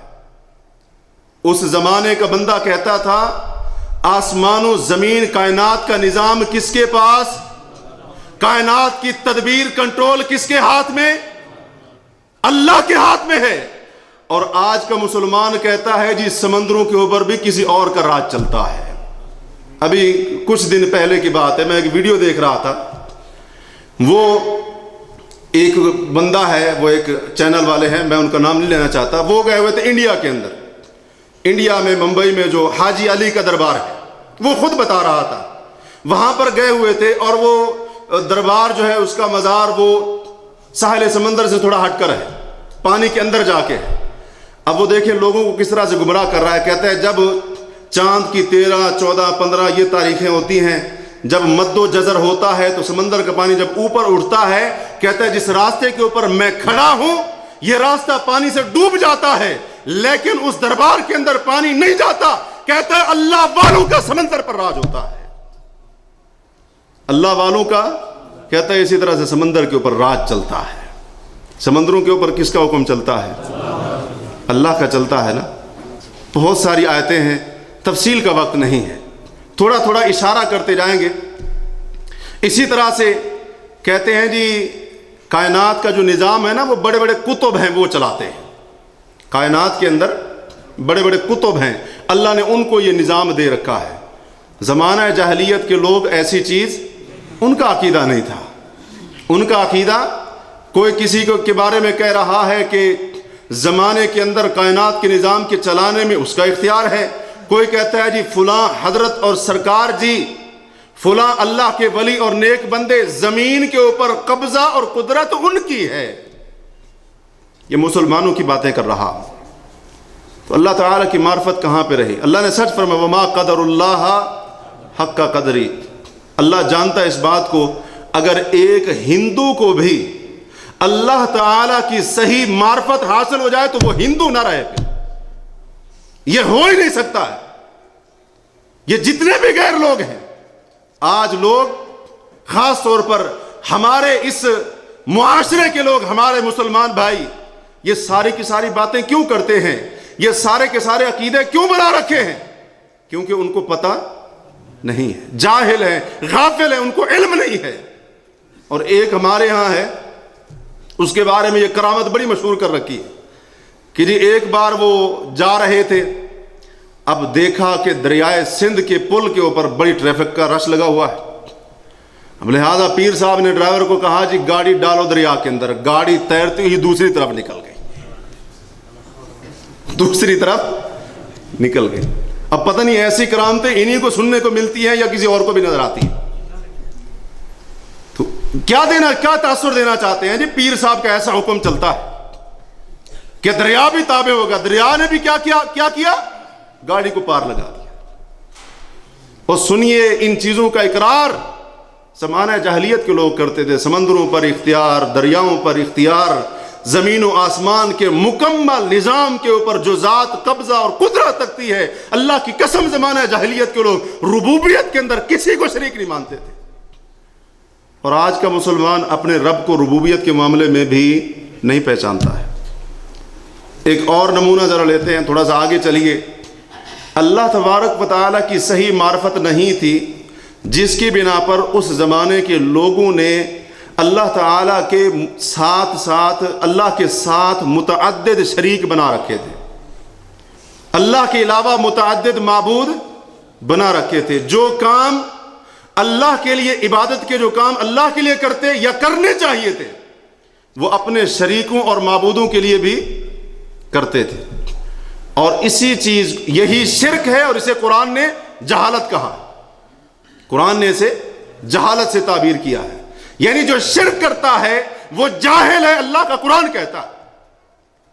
اس زمانے کا بندہ کہتا تھا آسمان و زمین کائنات کا نظام کس کے پاس، کائنات کی تدبیر کنٹرول کس کے ہاتھ میں؟ اللہ کے ہاتھ میں ہے۔ اور آج کا مسلمان کہتا ہے جی سمندروں کے اوپر بھی کسی اور کا راج چلتا ہے۔ ابھی کچھ دن پہلے کی بات ہے، میں ایک ویڈیو دیکھ رہا تھا، وہ ایک بندہ ہے، وہ ایک چینل والے ہیں، میں ان کا نام نہیں لینا چاہتا، وہ گئے ہوئے تھے انڈیا کے اندر، انڈیا میں ممبئی میں جو حاجی علی کا دربار ہے، وہ خود بتا رہا تھا وہاں پر گئے ہوئے تھے، اور وہ دربار جو ہے اس کا مزار وہ ساحل سمندر سے تھوڑا ہٹ کر ہے، پانی کے اندر جا کے ہے۔ اب وہ دیکھیں لوگوں کو کس طرح سے گمراہ کر رہا ہے، کہتا ہے جب چاند کی 13، 14، 15 یہ تاریخیں ہوتی ہیں، جب مد و جزر ہوتا ہے تو سمندر کا پانی جب اوپر اٹھتا ہے، کہتا ہے جس راستے کے اوپر میں کھڑا ہوں یہ راستہ پانی سے ڈوب جاتا ہے، لیکن اس دربار کے اندر پانی نہیں جاتا. کہتا ہے اللہ والوں کا سمندر پر راج ہوتا ہے. اللہ والوں کا کہتا ہے اسی طرح سے سمندر کے اوپر راج چلتا ہے. سمندروں کے اوپر کس کا حکم چلتا ہے؟ اللہ کا چلتا ہے نا. بہت ساری آیتیں ہیں, تفصیل کا وقت نہیں ہے, تھوڑا تھوڑا اشارہ کرتے جائیں گے. اسی طرح سے کہتے ہیں جی کائنات کا جو نظام ہے نا وہ بڑے بڑے کتب ہیں وہ چلاتے ہیں. کائنات کے اندر بڑے بڑے کتب ہیں, اللہ نے ان کو یہ نظام دے رکھا ہے. زمانہ جاہلیت کے لوگ ایسی چیز ان کا عقیدہ نہیں تھا. ان کا عقیدہ کوئی کسی کو کے بارے میں کہہ رہا ہے کہ زمانے کے اندر کائنات کے نظام کے چلانے میں اس کا اختیار ہے. کوئی کہتا ہے جی فلاں حضرت اور سرکار جی فلاں اللہ کے ولی اور نیک بندے زمین کے اوپر قبضہ اور قدرت ان کی ہے. یہ مسلمانوں کی باتیں کر رہا. تو اللہ تعالیٰ کی معرفت کہاں پہ رہی؟ اللہ نے سچ فرمایا وما قدر اللہ حق قدری. اللہ جانتا ہے اس بات کو, اگر ایک ہندو کو بھی اللہ تعالیٰ کی صحیح معرفت حاصل ہو جائے تو وہ ہندو نہ رہے. پھر یہ ہو ہی نہیں سکتا ہے. یہ جتنے بھی غیر لوگ ہیں, آج لوگ خاص طور پر ہمارے اس معاشرے کے لوگ, ہمارے مسلمان بھائی, یہ ساری کی ساری باتیں کیوں کرتے ہیں؟ یہ سارے کے سارے عقیدے کیوں بنا رکھے ہیں؟ کیونکہ ان کو پتہ نہیں ہے, جاہل ہیں, غافل ہیں, ان کو علم نہیں ہے. اور ایک ہمارے ہاں ہے, اس کے بارے میں یہ کرامت بڑی مشہور کر رکھی ہے کہ جی ایک بار وہ جا رہے تھے, اب دیکھا کہ دریائے سندھ کے پل کے اوپر بڑی ٹریفک کا رش لگا ہوا ہے. اب لہذا پیر صاحب نے ڈرائیور کو کہا جی گاڑی ڈالو دریا کے اندر. گاڑی تیرتی ہی دوسری طرف نکل گئی, دوسری طرف نکل گئی. اب پتہ نہیں ایسی کرامتیں انہی کو سننے کو ملتی ہیں یا کسی اور کو بھی نظر آتی ہیں. تو کیا تاثر دینا چاہتے ہیں جی؟ پیر صاحب کا ایسا حکم چلتا ہے کہ دریا بھی تابع ہوگا. دریا نے بھی کیا کیا؟ گاڑی کو پار لگا دیا. اور سنیے, ان چیزوں کا اقرار زمانہ جاہلیت کے لوگ کرتے تھے. سمندروں پر اختیار, دریاؤں پر اختیار, زمین و آسمان کے مکمل نظام کے اوپر جو ذات قبضہ اور قدرت رکھتی ہے. اللہ کی قسم زمانہ جاہلیت کے لوگ ربوبیت کے اندر کسی کو شریک نہیں مانتے تھے. اور آج کا مسلمان اپنے رب کو ربوبیت کے معاملے میں بھی نہیں پہچانتا ہے. ایک اور نمونہ ذرا لیتے ہیں, تھوڑا سا آگے چلیے. اللہ تبارک و تعالیٰ کی صحیح معرفت نہیں تھی, جس کی بنا پر اس زمانے کے لوگوں نے اللہ تعالیٰ کے اللہ کے ساتھ متعدد شریک بنا رکھے تھے. اللہ کے علاوہ متعدد معبود بنا رکھے تھے. جو کام اللہ کے لیے, عبادت کے جو کام اللہ کے لیے کرتے یا کرنے چاہیے تھے, وہ اپنے شریکوں اور معبودوں کے لیے بھی کرتے تھے. اور اسی چیز, یہی شرک ہے, اور اسے قرآن نے جہالت کہا. قرآن نے اسے جہالت سے تعبیر کیا ہے. یعنی جو شرک کرتا ہے وہ جاہل ہے, اللہ کا قرآن کہتا ہے.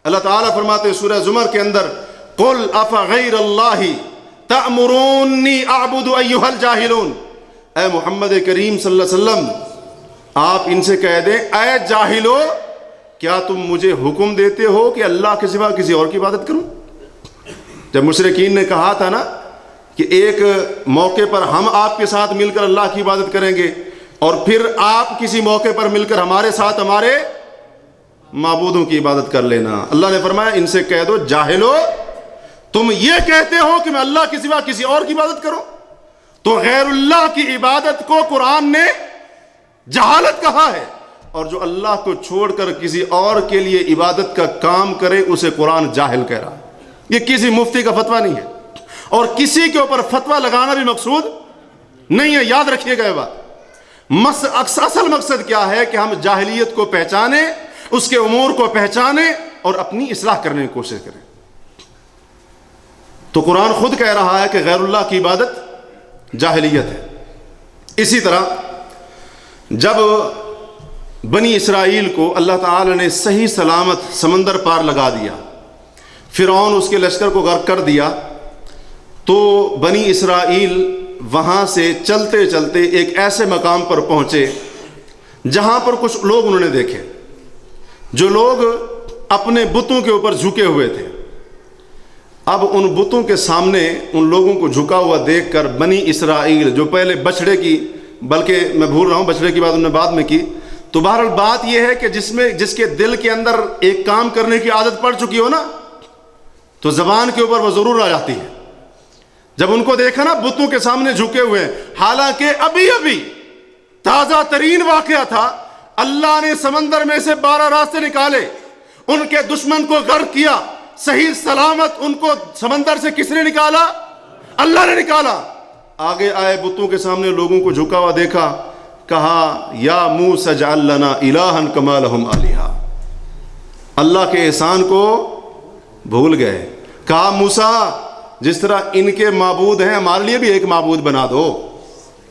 اللہ تعالیٰ فرماتے ہیں سورہ زمر کے اندر قل افغیر اللہ تأمرونی اعبد ایھا الجاہلون. اے محمد کریم صلی اللہ علیہ وسلم, آپ ان سے کہہ دیں اے جاہلو, کیا تم مجھے حکم دیتے ہو کہ اللہ کے سوا کسی اور کی عبادت کروں؟ جب مشرکین نے کہا تھا نا کہ ایک موقع پر ہم آپ کے ساتھ مل کر اللہ کی عبادت کریں گے, اور پھر آپ کسی موقع پر مل کر ہمارے ساتھ ہمارے معبودوں کی عبادت کر لینا. اللہ نے فرمایا ان سے کہہ دو جاہلو, تم یہ کہتے ہو کہ میں اللہ کے سوا کسی اور کی عبادت کروں؟ تو غیر اللہ کی عبادت کو قرآن نے جہالت کہا ہے, اور جو اللہ کو چھوڑ کر کسی اور کے لیے عبادت کا کام کرے اسے قرآن جاہل کہہ رہا ہے. یہ کسی مفتی کا فتویٰ نہیں ہے, اور کسی کے اوپر فتویٰ لگانا بھی مقصود نہیں ہے. یاد رکھیے گا یہ بات. اصل مقصد کیا ہے کہ ہم جاہلیت کو پہچانیں, اس کے امور کو پہچانیں اور اپنی اصلاح کرنے کی کوشش کریں. تو قرآن خود کہہ رہا ہے کہ غیر اللہ کی عبادت جاہلیت ہے. اسی طرح جب بنی اسرائیل کو اللہ تعالی نے صحیح سلامت سمندر پار لگا دیا, فرعون اس کے لشکر کو غرق کر دیا, تو بنی اسرائیل وہاں سے چلتے چلتے ایک ایسے مقام پر پہنچے جہاں پر کچھ لوگ انہوں نے دیکھے, جو لوگ اپنے بتوں کے اوپر جھکے ہوئے تھے. اب ان بتوں کے سامنے ان لوگوں کو جھکا ہوا دیکھ کر بنی اسرائیل جو پہلے بچڑے کی، بلکہ میں بھول رہا ہوں بچڑے کی بات انہوں نے بعد میں کی، تو بہرحال بات یہ ہے کہ جس کے دل کے اندر ایک کام کرنے کی عادت پڑ چکی ہو نا، تو زبان کے اوپر وہ ضرور آ جاتی ہے۔ جب ان کو دیکھا نا بتوں کے سامنے جھکے ہوئے، حالانکہ ابھی تازہ ترین واقعہ تھا، اللہ نے سمندر میں سے 12 راستے نکالے، ان کے دشمن کو غرق کیا، صحیح سلامت ان کو سمندر سے کس نے نکالا؟ اللہ نے نکالا۔ آگے آئے بتوں کے سامنے لوگوں کو جھکا ہوا دیکھا، کہا یا موسیٰ اجعل لنا الہا کما لہم آلہہ، اللہ کے احسان کو بھول گئے۔ کہا موسیٰ جس طرح ان کے معبود ہیں ہمارے لیے بھی ایک معبود بنا دو،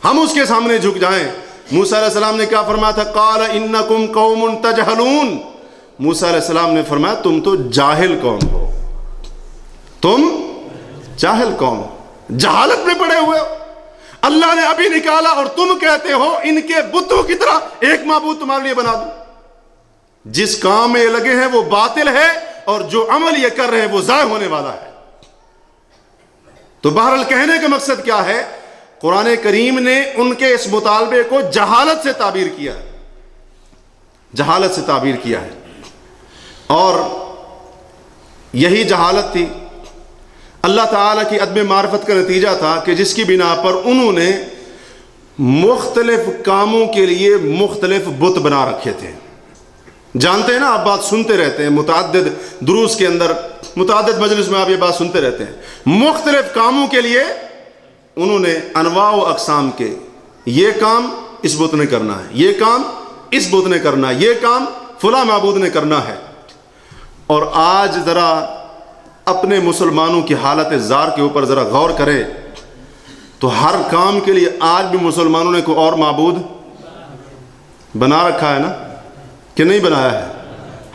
ہم اس کے سامنے جھک جائیں۔ موسیٰ علیہ السلام نے کیا فرمایا تھا؟ قال انکم قوم تجہلون، موسیٰ علیہ السلام نے فرمایا تم تو جاہل قوم ہو، تم جاہل قوم، جہالت میں پڑے ہوئے ہو، اللہ نے ابھی نکالا اور تم کہتے ہو ان کے بتوں کی طرح ایک معبود تمہارے لیے بنا دو۔ جس کام میں یہ لگے ہیں وہ باطل ہے، اور جو عمل یہ کر رہے ہیں وہ ضائع ہونے والا ہے۔ تو بہرحال کہنے کا مقصد کیا ہے؟ قرآن کریم نے ان کے اس مطالبے کو جہالت سے تعبیر کیا ہے، جہالت سے تعبیر کیا ہے، اور یہی جہالت تھی، اللہ تعالیٰ کی عدم معرفت کا نتیجہ تھا کہ جس کی بنا پر انہوں نے مختلف کاموں کے لیے مختلف بت بنا رکھے تھے۔ جانتے ہیں نا، آپ بات سنتے رہتے ہیں، متعدد دروس کے اندر، متعدد مجلس میں آپ یہ بات سنتے رہتے ہیں، مختلف کاموں کے لیے انہوں نے انواع و اقسام کے، یہ کام اس بت نے کرنا ہے، یہ کام اس بت نے کرنا ہے، یہ کام فلاں معبود نے کرنا ہے۔ اور آج ذرا اپنے مسلمانوں کی حالت زار کے اوپر ذرا غور کرے تو ہر کام کے لیے آج بھی مسلمانوں نے کوئی اور معبود بنا رکھا ہے نا، کہ نہیں بنایا ہے؟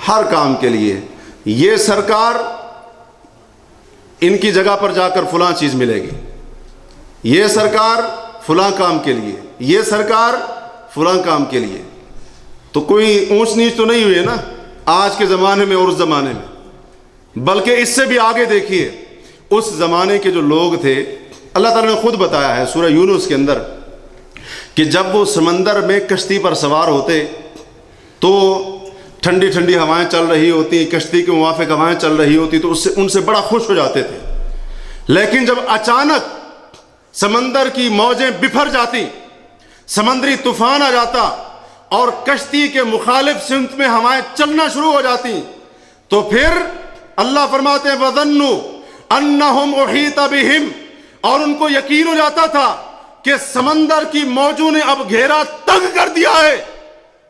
ہر کام کے لیے یہ سرکار ان کی جگہ پر جا کر فلاں چیز ملے گی، یہ سرکار فلاں کام کے لیے، یہ سرکار فلاں کام کے لیے۔ تو کوئی اونچ نیچ تو نہیں ہوئی ہے نا آج کے زمانے میں اور اس زمانے میں، بلکہ اس سے بھی آگے دیکھیے، اس زمانے کے جو لوگ تھے، اللہ تعالیٰ نے خود بتایا ہے سورہ یونس کے اندر کہ جب وہ سمندر میں کشتی پر سوار ہوتے تو ٹھنڈی ٹھنڈی ہوائیں چل رہی ہوتی، کشتی کے موافق ہوائیں چل رہی ہوتی، تو ان سے بڑا خوش ہو جاتے تھے۔ لیکن جب اچانک سمندر کی موجیں بپھر جاتی، سمندری طوفان آ جاتا اور کشتی کے مخالف سمت میں ہوائیں چلنا شروع ہو جاتی، تو پھر اللہ فرماتے ہیں وَظَنُّوا أَنَّهُمْ أُحِيطَ بِهِمْ، اور ان کو یقین ہو جاتا تھا کہ سمندر کی موجوں نے اب گھیرا تنگ کر دیا ہے،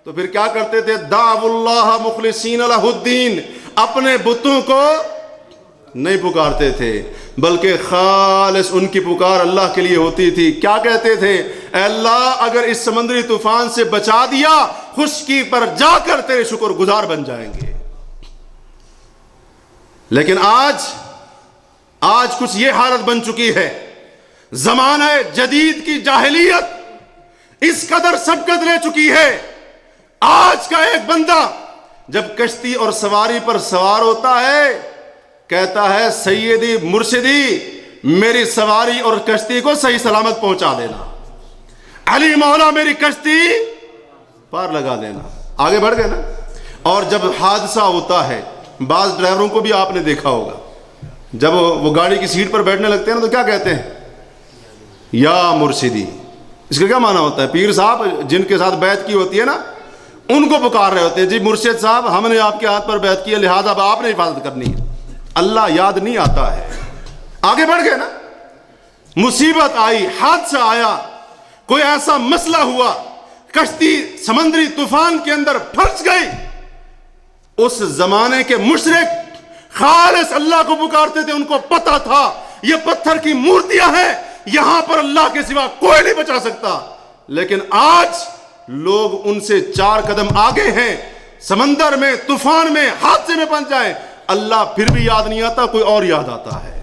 تو پھر کیا کرتے تھے؟ دعوا اللہ مخلصین لہ الدین، اپنے بتوں کو نہیں پکارتے تھے بلکہ خالص ان کی پکار اللہ کے لیے ہوتی تھی۔ کیا کہتے تھے؟ اے اللہ اگر اس سمندری طوفان سے بچا دیا، خشکی پر جا کر تیرے شکر گزار بن جائیں گے۔ لیکن آج کچھ یہ حالت بن چکی ہے، زمانہ جدید کی جاہلیت اس قدر سبقت لے چکی ہے، آج کا ایک بندہ جب کشتی اور سواری پر سوار ہوتا ہے کہتا ہے سیدی مرشدی میری سواری اور کشتی کو صحیح سلامت پہنچا دینا، علی مولا میری کشتی پار لگا دینا، آگے بڑھ گئے نا۔ اور جب حادثہ ہوتا ہے، بعض ڈرائیوروں کو بھی آپ نے دیکھا ہوگا، جب وہ گاڑی کی سیٹ پر بیٹھنے لگتے ہیں نا تو کیا کہتے ہیں؟ یا مرشدی۔ اس کا کیا معنی ہوتا ہے؟ پیر صاحب جن کے ساتھ بیعت کی ہوتی ہے نا ان کو پکار رہے ہوتے ہیں، جی مرشد صاحب ہم نے آپ کے ہاتھ پر بیعت کی ہے لہذا اب آپ نے حفاظت کرنی ہے۔ اللہ یاد نہیں آتا ہے، آگے بڑھ گئے نا۔ مصیبت آئی، حادثہ آیا، کوئی ایسا مسئلہ ہوا، کشتی سمندری طوفان کے اندر پھنس گئی، اس زمانے کے مشرک خالص اللہ کو پکارتے تھے، ان کو پتہ تھا یہ پتھر کی مورتیاں ہیں، یہاں پر اللہ کے سوا کوئی نہیں بچا سکتا۔ لیکن آج لوگ ان سے 4 قدم آگے ہیں، سمندر میں طوفان میں حادثے میں پھنس جائیں، اللہ پھر بھی یاد نہیں آتا، کوئی اور یاد آتا ہے۔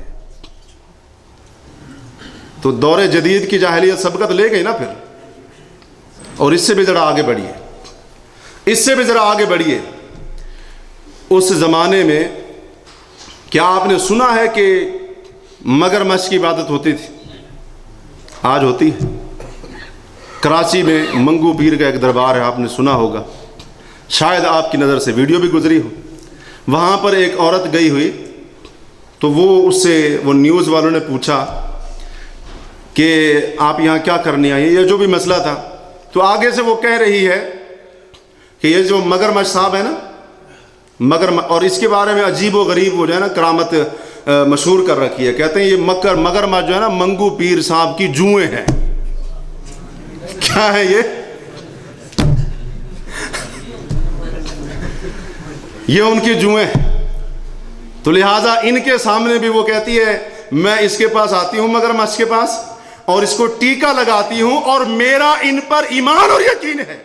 تو دور جدید کی جاہلیت سبقت لے گئی نا پھر۔ اور اس سے بھی ذرا آگے بڑھیے، اس سے بھی ذرا آگے بڑھیے۔ اس زمانے میں کیا آپ نے سنا ہے کہ مگرمچھ کی عبادت ہوتی تھی؟ آج ہوتی ہے۔ کراچی میں منگو پیر کا ایک دربار ہے، آپ نے سنا ہوگا، شاید آپ کی نظر سے ویڈیو بھی گزری ہو۔ وہاں پر ایک عورت گئی ہوئی تو اس سے نیوز والوں نے پوچھا کہ آپ یہاں کیا کرنے آئی ہیں، یہ جو بھی مسئلہ تھا، تو آگے سے وہ کہہ رہی ہے کہ یہ جو مگرمچھ صاحب ہے نا، اور اس کے بارے میں عجیب و غریب وہ جو ہے نا کرامت مشہور کر رکھی ہے، کہتے ہیں یہ مگرمچھ جو ہے نا منگو پیر صاحب کی جوئیں ہیں۔ کیا ہے یہ ان کی جوئیں، تو لہٰذا ان کے سامنے بھی وہ کہتی ہے میں اس کے پاس آتی ہوں مگرمچھ کے پاس اور اس کو ٹیکا لگاتی ہوں، اور میرا ان پر ایمان اور یقین ہے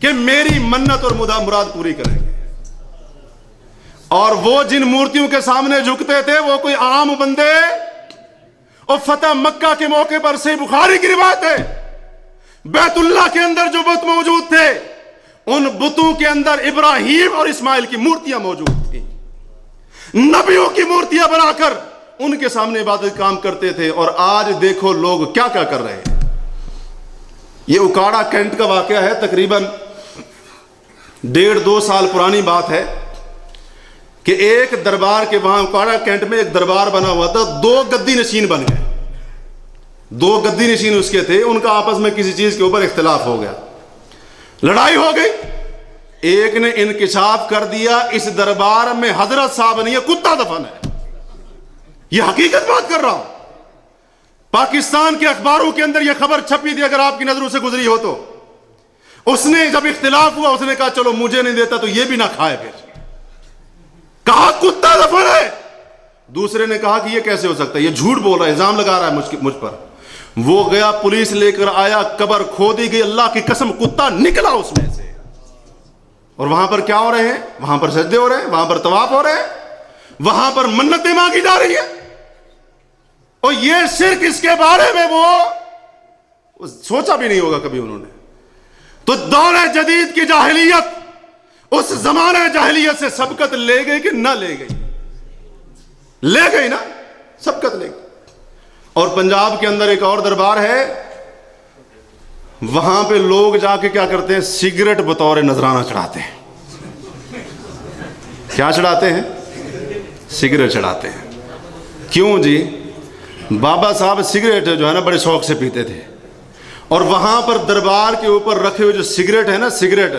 کہ میری منت اور مراد پوری کریں گے۔ اور وہ جن مورتیوں کے سامنے جھکتے تھے وہ کوئی عام بندے، اور فتح مکہ کے موقع پر صحیح بخاری کی روایت ہے، بیت اللہ کے اندر جو بت موجود تھے ان بتوں کے اندر ابراہیم اور اسماعیل کی مورتیاں موجود تھیں، نبیوں کی مورتیاں بنا کر ان کے سامنے عبادت کام کرتے تھے۔ اور آج دیکھو لوگ کیا کیا کر رہے ہیں۔ یہ اکاڑا کینٹ کا واقعہ ہے، تقریباً 1.5-2 سال پرانی بات ہے کہ ایک دربار کے وہاں اکاڑا کینٹ میں ایک دربار بنا ہوا تھا، 2 گدی نشین بن گئے، 2 گدی نشین اس کے تھے، ان کا آپس میں کسی چیز کے اوپر اختلاف ہو گیا، لڑائی ہو گئی، ایک نے انکشاف کر دیا اس دربار میں حضرت صاحب نہیں ہے، کتا دفن ہے۔ یہ حقیقت بات کر رہا ہوں، پاکستان کے اخباروں کے اندر یہ خبر چھپی تھی، اگر آپ کی نظروں سے گزری ہو تو۔ اس نے جب اختلاف ہوا اس نے کہا چلو مجھے نہیں دیتا تو یہ بھی نہ کھائے، پھر کہا کتا دفن ہے۔ دوسرے نے کہا کہ یہ کیسے ہو سکتا ہے، یہ جھوٹ بول رہا ہے، الزام لگا رہا ہے مجھ پر۔ وہ گیا، پولیس لے کر آیا، قبر کھودی گئی، اللہ کی قسم کتا نکلا اس میں سے۔ اور وہاں پر کیا ہو رہے ہیں؟ وہاں پر سجدے ہو رہے ہیں، وہاں پر طواف ہو رہے ہیں، وہاں پر منتیں مانگی جا رہی ہے۔ اور یہ شرک، اس کے بارے میں وہ سوچا بھی نہیں ہوگا کبھی انہوں نے۔ تو دور جدید کی جاہلیت اس زمانہ جاہلیت سے سبقت لے گئی کہ نہ لے گئی؟ لے گئی نا، سبقت لے گئی۔ اور پنجاب کے اندر ایک اور دربار ہے، وہاں پہ لوگ جا کے کیا کرتے ہیں؟ سگریٹ بطور نذرانہ چڑھاتے ہیں۔ کیا چڑھاتے ہیں؟ سگریٹ چڑھاتے ہیں۔ کیوں جی؟ بابا صاحب سگریٹ جو ہے نا بڑے شوق سے پیتے تھے، اور وہاں پر دربار کے اوپر رکھے ہوئے جو سگریٹ ہے نا، سگریٹ،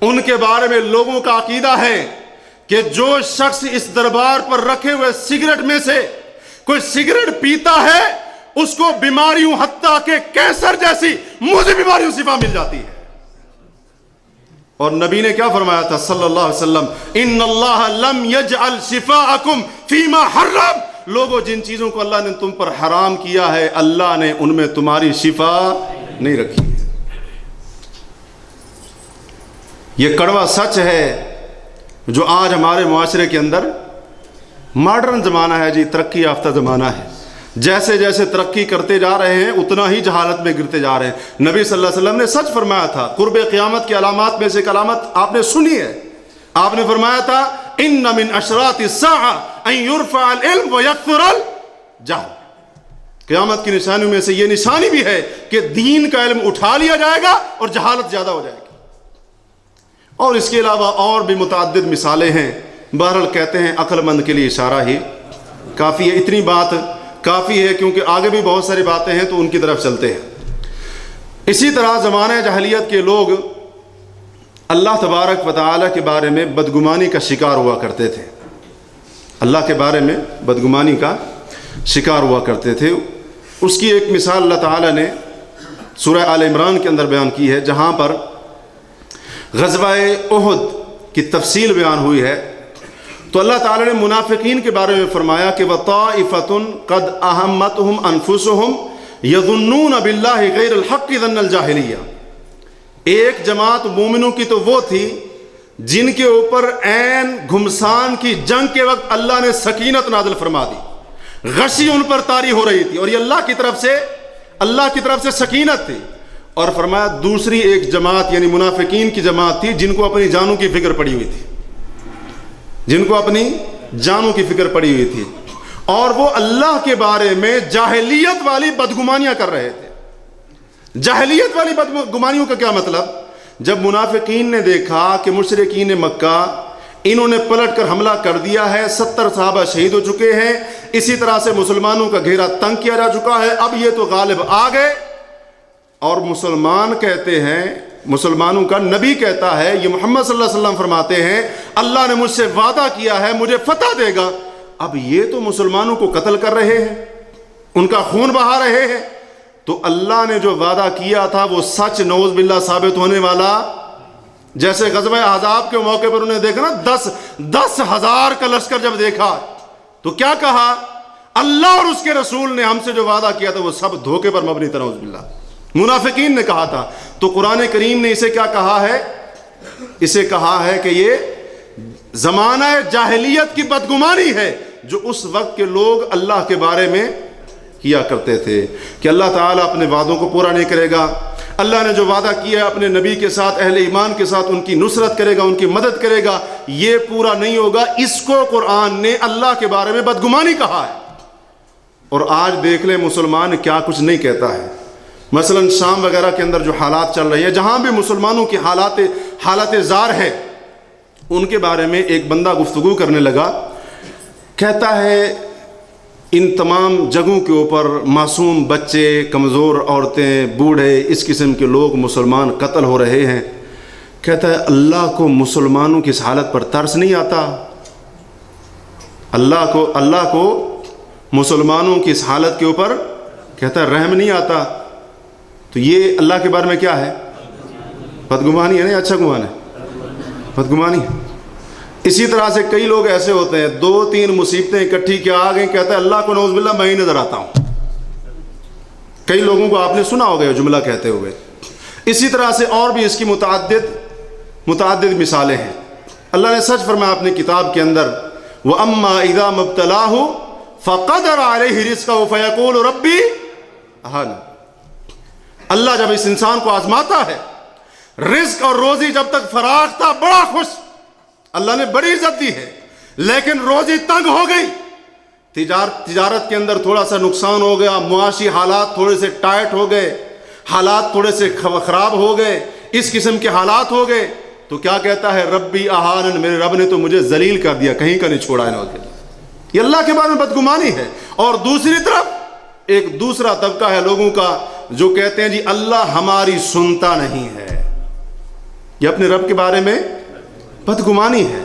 ان کے بارے میں لوگوں کا عقیدہ ہے کہ جو شخص اس دربار پر رکھے ہوئے سگریٹ میں سے کوئی سگریٹ پیتا ہے اس کو بیماریوں حتیٰ کہ کینسر جیسی مجھے بیماریوں شفا مل جاتی ہے۔ اور نبی نے کیا فرمایا تھا صلی اللہ علیہ وسلم؟ ان اللہ لم یجعل شفاءکم فیما حرم، لوگوں جن چیزوں کو اللہ نے تم پر حرام کیا ہے اللہ نے ان میں تمہاری شفا نہیں رکھی۔ یہ کڑوا سچ ہے جو آج ہمارے معاشرے کے اندر ماڈرن زمانہ ہے جی، ترقی یافتہ زمانہ ہے، جیسے جیسے ترقی کرتے جا رہے ہیں اتنا ہی جہالت میں گرتے جا رہے ہیں۔ نبی صلی اللہ علیہ وسلم نے سچ فرمایا تھا، قرب قیامت کی علامات میں سے ایک علامت آپ نے سنی ہے، آپ نے فرمایا تھا ان من اشراط الساعہ ان یرفع العلم ویکثر الجہل، قیامت کی نشانیوں میں سے یہ نشانی بھی ہے کہ دین کا علم اٹھا لیا جائے گا اور جہالت زیادہ ہو جائے گی۔ اور اس کے علاوہ اور بھی متعدد مثالیں ہیں، بہرحال کہتے ہیں عقل مند کے لیے اشارہ ہی کافی ہے، اتنی بات کافی ہے کیونکہ آگے بھی بہت ساری باتیں ہیں تو ان کی طرف چلتے ہیں۔ اسی طرح زمانہ جاہلیت کے لوگ اللہ تبارک و تعالیٰ کے بارے میں بدگمانی کا شکار ہوا کرتے تھے، اللہ کے بارے میں بدگمانی کا شکار ہوا کرتے تھے۔ اس کی ایک مثال اللہ تعالیٰ نے سورہ آل عمران کے اندر بیان کی ہے، جہاں پر غزوہ احد کی تفصیل بیان ہوئی ہے۔ تو اللہ تعالیٰ نے منافقین کے بارے میں فرمایا کہ وَطَائِفَةٌ قَدْ أَهَمَّتْهُمْ أَنفُسُهُمْ يَظُنُّونَ بِاللَّهِ غَيْرَ الْحَقِّ ظَنَّ الْجَاهِلِيَّةِ، ایک جماعت مومنوں کی تو وہ تھی جن کے اوپر عین گھمسان کی جنگ کے وقت اللہ نے سکینت نازل فرما دی، غشی ان پر طاری ہو رہی تھی، اور یہ اللہ کی طرف سے سکینت تھی۔ اور فرمایا دوسری ایک جماعت یعنی منافقین کی جماعت تھی جن کو اپنی جانوں کی فکر پڑی ہوئی تھی، جن کو اپنی جانوں کی فکر پڑی ہوئی تھی، اور وہ اللہ کے بارے میں جاہلیت والی بدگمانیاں کر رہے تھے۔ جاہلیت والی بدگمانیوں کا کیا مطلب؟ جب منافقین نے دیکھا کہ مشرکین مکہ انہوں نے پلٹ کر حملہ کر دیا ہے، 70 صحابہ شہید ہو چکے ہیں، اسی طرح سے مسلمانوں کا گھیرا تنگ کیا جا چکا ہے، اب یہ تو غالب آ گئے، اور مسلمان کہتے ہیں، مسلمانوں کا نبی کہتا ہے، یہ محمد صلی اللہ علیہ وسلم فرماتے ہیں اللہ نے مجھ سے وعدہ کیا ہے مجھے فتح دے گا، اب یہ تو مسلمانوں کو قتل کر رہے ہیں، ان کا خون بہا رہے ہیں، تو اللہ نے جو وعدہ کیا تھا وہ سچ نعوذ باللہ ثابت ہونے والا۔ جیسے غزوہ احزاب کے موقع پر انہوں نے دیکھا نا 10,000 کا لشکر جب دیکھا تو کیا کہا؟ اللہ اور اس کے رسول نے ہم سے جو وعدہ کیا تھا وہ سب دھوکے پر مبنی تھا، نعوذ باللہ، منافقین نے کہا تھا۔ تو قرآن کریم نے اسے کیا کہا ہے؟ اسے کہا ہے کہ یہ زمانہ جاہلیت کی بدگمانی ہے جو اس وقت کے لوگ اللہ کے بارے میں کیا کرتے تھے کہ اللہ تعالیٰ اپنے وعدوں کو پورا نہیں کرے گا، اللہ نے جو وعدہ کیا ہے اپنے نبی کے ساتھ، اہل ایمان کے ساتھ ان کی نصرت کرے گا، ان کی مدد کرے گا، یہ پورا نہیں ہوگا۔ اس کو قرآن نے اللہ کے بارے میں بدگمانی کہا ہے۔ اور آج دیکھ لیں مسلمان کیا کچھ نہیں کہتا ہے۔ مثلا شام وغیرہ کے اندر جو حالات چل رہے ہیں، جہاں بھی مسلمانوں کی حالات زار ہے، ان کے بارے میں ایک بندہ گفتگو کرنے لگا، کہتا ہے ان تمام جگہوں کے اوپر معصوم بچے، کمزور عورتیں، بوڑھے، اس قسم کے لوگ مسلمان قتل ہو رہے ہیں۔ کہتا ہے اللہ کو مسلمانوں کی اس حالت پر ترس نہیں آتا؟ اللہ کو مسلمانوں کی اس حالت کے اوپر کہتا ہے رحم نہیں آتا؟ تو یہ اللہ کے بارے میں کیا ہے؟ بدگمانی ہے نا، اچھا گمان ہے؟ بدگمانی۔ اسی طرح سے کئی لوگ ایسے ہوتے ہیں 2-3 مصیبتیں اکٹھی کیا آ گئیں، کہتا ہے اللہ کو نعوذ باللہ میں ہی نظر آتا ہوں۔ کئی لوگوں کو آپ نے سنا ہوگا یہ جملہ کہتے ہوئے۔ اسی طرح سے اور بھی اس کی متعدد مثالیں ہیں۔ اللہ نے سچ فرمایا اپنی کتاب کے اندر، وَأَمَّا إِذَا مَبْتَلَاهُ فَقَدَرَ عَلَيْهِ رِزْقَهُ فَيَقُولُ رَبِّي أَهَانَ۔ اللہ جب اس انسان کو آزماتا ہے، رزق اور روزی جب تک فراخ تھا بڑا خوش، اللہ نے بڑی عزت دی ہے، لیکن روزی تنگ ہو گئی، تجارت کے اندر تھوڑا سا نقصان ہو گیا، معاشی حالات تھوڑے سے ٹائٹ ہو گئے، حالات تھوڑے سے خراب ہو گئے، اس قسم کے حالات ہو گئے، تو کیا کہتا ہے ربی اہانن، میرے رب نے تو مجھے ذلیل کر دیا، کہیں کا نہیں چھوڑا ہے۔ یہ اللہ کے بارے میں بدگمانی ہے۔ اور دوسری طرف ایک دوسرا طبقہ ہے لوگوں کا جو کہتے ہیں جی اللہ ہماری سنتا نہیں ہے، یہ اپنے رب کے بارے میں بدگمانی ہے،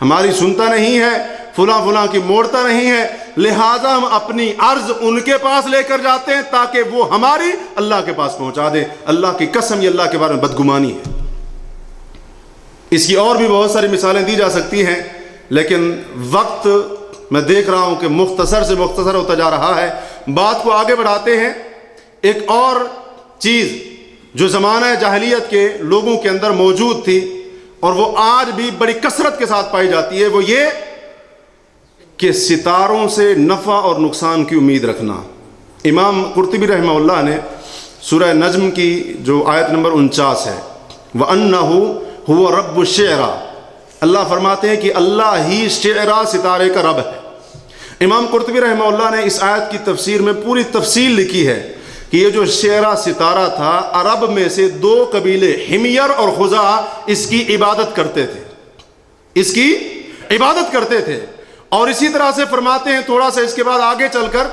ہماری سنتا نہیں ہے، فلاں کی موڑتا نہیں ہے، لہذا ہم اپنی عرض ان کے پاس لے کر جاتے ہیں تاکہ وہ ہماری اللہ کے پاس پہنچا دے۔ اللہ کی قسم یہ اللہ کے بارے میں بدگمانی ہے۔ اس کی اور بھی بہت ساری مثالیں دی جا سکتی ہیں، لیکن وقت میں دیکھ رہا ہوں کہ مختصر سے مختصر ہوتا جا رہا ہے۔ بات کو آگے بڑھاتے ہیں۔ ایک اور چیز جو زمانہ جاہلیت کے لوگوں کے اندر موجود تھی اور وہ آج بھی بڑی کثرت کے ساتھ پائی جاتی ہے، وہ یہ کہ ستاروں سے نفع اور نقصان کی امید رکھنا۔ امام قرطبی رحمہ اللہ نے سورہ نجم کی جو آیت نمبر 49 ہے، وَأَنَّهُ هُوَ رَبُّ الشِّعْرَى، اللہ فرماتے ہیں کہ اللہ ہی شعرا ستارے کا رب ہے۔ امام قرطبی رحمہ اللہ نے اس آیت کی تفسیر میں پوری تفصیل لکھی ہے کہ یہ جو شعرا ستارہ تھا، عرب میں سے 2 قبیلے حمیر اور خزاع اس کی عبادت کرتے تھے، اور اسی طرح سے فرماتے ہیں تھوڑا سا اس کے بعد آگے چل کر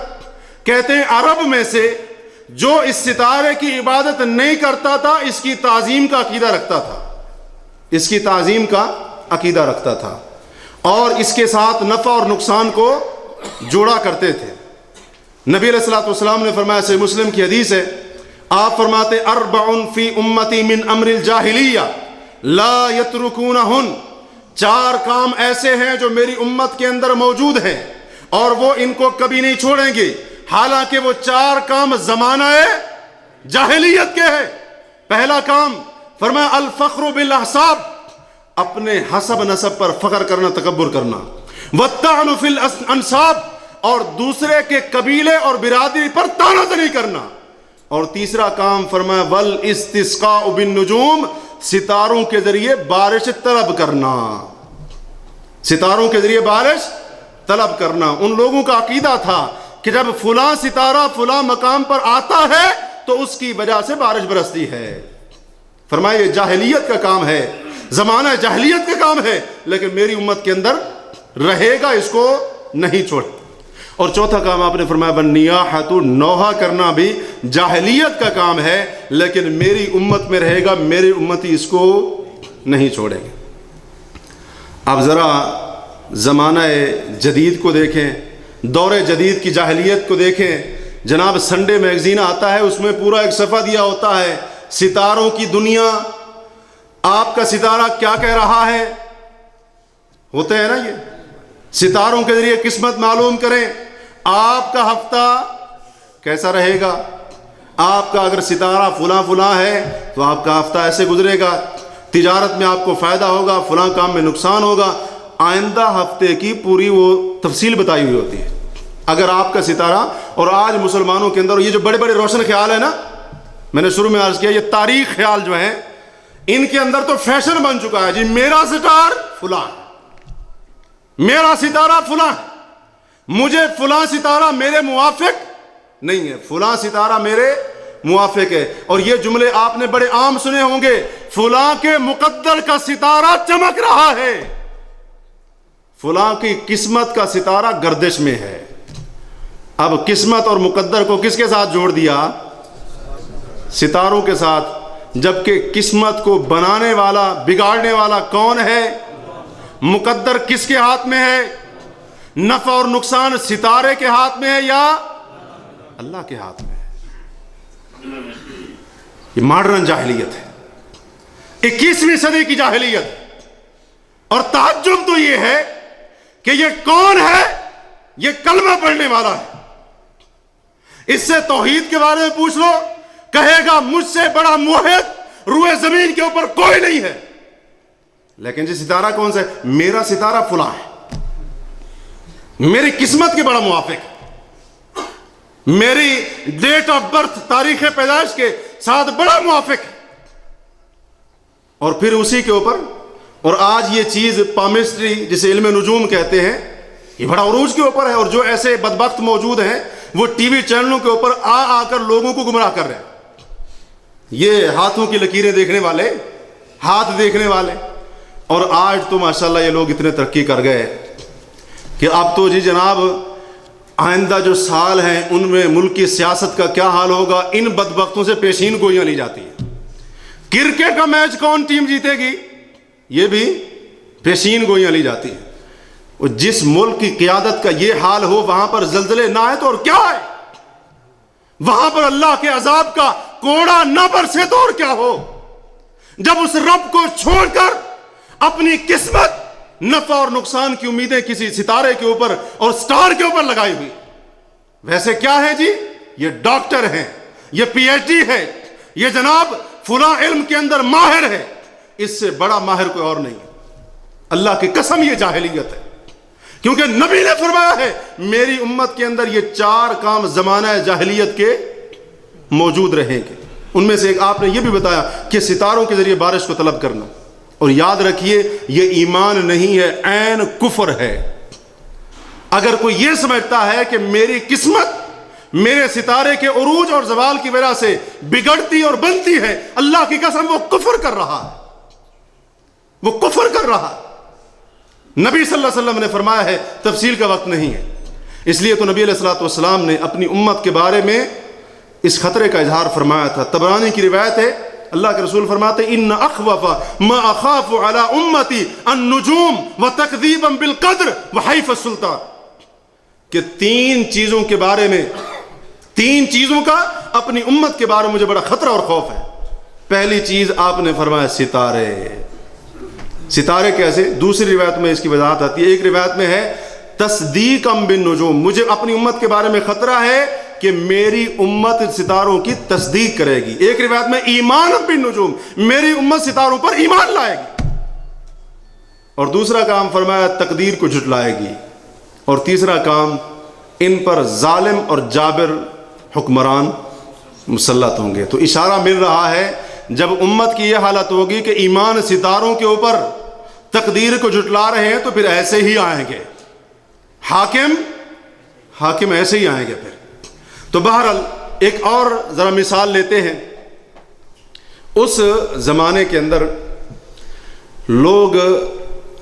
کہتے ہیں عرب میں سے جو اس ستارے کی عبادت نہیں کرتا تھا اس کی تعظیم کا عقیدہ رکھتا تھا اور اس کے ساتھ نفع اور نقصان کو جوڑا کرتے تھے۔ نبی علیہ الصلوۃ والسلام نے فرمایا، صحیح مسلم کی حدیث ہے، آپ فرماتے 4 فی امتی من امر الجاہلیہ لا یترکونہن، 4 کام ایسے ہیں جو میری امت کے اندر موجود ہیں اور وہ ان کو کبھی نہیں چھوڑیں گے، حالانکہ وہ 4 کام زمانہ جاہلیت کے ہیں۔ پہلا کام فرمایا الفخر بالاحساب، اپنے حسب نسب پر فخر کرنا، تکبر کرنا، والطعن فی الانساب، اور دوسرے کے قبیلے اور برادری پر طعنہ زنی کرنا، اور تیسرا کام فرمایا والاستسقاء بالنجوم، ستاروں کے ذریعے بارش طلب کرنا، ستاروں کے ذریعے بارش طلب کرنا. ان لوگوں کا عقیدہ تھا کہ جب فلاں ستارہ فلاں مقام پر آتا ہے تو اس کی وجہ سے بارش برستی ہے. فرمایا یہ جاہلیت کا کام ہے, زمانہ جاہلیت کا کام ہے, لیکن میری امت کے اندر رہے گا, اس کو نہیں چھوڑ. اور چوتھا کام آپ نے فرمایا والنیاحۃ, نوحہ کرنا بھی جاہلیت کا کام ہے, لیکن میری امت میں رہے گا, میری امتی اس کو نہیں چھوڑے گی. آپ ذرا زمانہ جدید کو دیکھیں, دور جدید کی جاہلیت کو دیکھیں. جناب سنڈے میگزین آتا ہے, اس میں پورا ایک صفحہ دیا ہوتا ہے ستاروں کی دنیا. آپ کا ستارہ کیا کہہ رہا ہے, ہوتے ہیں نا یہ, ستاروں کے ذریعے قسمت معلوم کریں. آپ کا ہفتہ کیسا رہے گا, آپ کا اگر ستارہ فلاں فلاں ہے تو آپ کا ہفتہ ایسے گزرے گا, تجارت میں آپ کو فائدہ ہوگا, فلاں کام میں نقصان ہوگا. آئندہ ہفتے کی پوری وہ تفصیل بتائی ہوئی ہوتی ہے. اگر آپ کا ستارہ, اور آج مسلمانوں کے اندر یہ جو بڑے بڑے روشن خیال ہے نا, میں نے شروع میں عرض کیا یہ تاریخ خیال جو ہیں ان کے اندر تو فیشن بن چکا ہے جی, میرا ستارہ فلاں, میرا ستارہ فلاں, مجھے فلاں ستارہ میرے موافق نہیں ہے, فلاں ستارہ میرے موافق ہے. اور یہ جملے آپ نے بڑے عام سنے ہوں گے, فلاں کے مقدر کا ستارہ چمک رہا ہے, فلاں کی قسمت کا ستارہ گردش میں ہے. اب قسمت اور مقدر کو کس کے ساتھ جوڑ دیا, ستاروں کے ساتھ, جبکہ قسمت کو بنانے والا بگاڑنے والا کون ہے, مقدر کس کے ہاتھ میں ہے, نفع اور نقصان ستارے کے ہاتھ میں ہے یا اللہ کے ہاتھ میں ہے. یہ ماڈرن جاہلیت ہے, 21ویں صدی کی جاہلیت. اور تعجب تو یہ ہے کہ یہ کون ہے, یہ کلمہ پڑھنے والا ہے. اس سے توحید کے بارے میں پوچھ لو, کہے گا مجھ سے بڑا موحد روئے زمین کے اوپر کوئی نہیں ہے. لیکن جی ستارہ کون سا ہے, میرا ستارہ فلاں ہے, میری قسمت کے بڑا موافق, میری ڈیٹ آف برتھ تاریخ پیدائش کے ساتھ بڑا موافق ہے. اور پھر اسی کے اوپر, اور آج یہ چیز پامسٹری جسے علم نجوم کہتے ہیں, یہ بڑا عروج کے اوپر ہے. اور جو ایسے بدبخت موجود ہیں وہ ٹی وی چینلوں کے اوپر آ کر لوگوں کو گمراہ کر رہے ہیں. یہ ہاتھوں کی لکیریں دیکھنے والے, ہاتھ دیکھنے والے. اور آج تو ماشاءاللہ یہ لوگ اتنے ترقی کر گئے کہ اب تو جی جناب آئندہ جو سال ہیں ان میں ملک کی سیاست کا کیا حال ہوگا, ان بدبختوں سے پیشین گوئیاں لی جاتی ہیں. کرکٹ کا میچ کون ٹیم جیتے گی, یہ بھی پیشین گوئیاں لی جاتی ہیں. اور جس ملک کی قیادت کا یہ حال ہو, وہاں پر زلزلے نہ آئے تو اور کیا ہے, وہاں پر اللہ کے عذاب کا کوڑا نہ برسے تو اور کیا ہو. جب اس رب کو چھوڑ کر اپنی قسمت, نفع اور نقصان کی امیدیں کسی ستارے کے اوپر اور سٹار کے اوپر لگائی ہوئی. ویسے کیا ہے جی, یہ ڈاکٹر ہیں, یہ پی ایچ ڈی ہے, یہ جناب فلاں علم کے اندر ماہر ہے, اس سے بڑا ماہر کوئی اور نہیں. اللہ کی قسم یہ جاہلیت ہے, کیونکہ نبی نے فرمایا ہے میری امت کے اندر یہ 4 کام زمانہ جاہلیت کے موجود رہیں گے. ان میں سے ایک آپ نے یہ بھی بتایا کہ ستاروں کے ذریعے بارش کو طلب کرنا. اور یاد رکھیے یہ ایمان نہیں ہے, عین کفر ہے. اگر کوئی یہ سمجھتا ہے کہ میری قسمت میرے ستارے کے عروج اور زوال کی وجہ سے بگڑتی اور بنتی ہے, اللہ کی قسم وہ کفر کر رہا ہے, وہ کفر کر رہا ہے. نبی صلی اللہ علیہ وسلم نے فرمایا ہے, تفصیل کا وقت نہیں ہے, اس لیے تو نبی علیہ الصلوۃ والسلام نے اپنی امت کے بارے میں اس خطرے کا اظہار فرمایا تھا. طبرانی کی روایت ہے, اللہ کے رسول فرماتے ان اخوف ما اخاف علی امتی النجوم وتکذیبا بالقدر وحیف السلطان, کہ 3 چیزوں کے بارے میں, 3 چیزوں کا اپنی امت کے بارے میں مجھے بڑا خطرہ اور خوف ہے. پہلی چیز آپ نے فرمایا ستارے. ستارے کیسے؟ دوسری روایت میں اس کی وضاحت آتی ہے. ایک روایت میں ہے تصدیقا بالنجوم, مجھے اپنی امت کے بارے میں خطرہ ہے کہ میری امت ستاروں کی تصدیق کرے گی. ایک روایت میں ایمان بالنجوم, میری امت ستاروں پر ایمان لائے گی. اور دوسرا کام فرمایا تقدیر کو جھٹلائے گی. اور تیسرا کام ان پر ظالم اور جابر حکمران مسلط ہوں گے. تو اشارہ مل رہا ہے جب امت کی یہ حالت ہوگی کہ ایمان ستاروں کے اوپر, تقدیر کو جھٹلا رہے ہیں, تو پھر ایسے ہی آئیں گے. حاکم ایسے ہی آئیں گے پھر. تو بہرحال ایک اور ذرا مثال لیتے ہیں. اس زمانے کے اندر لوگ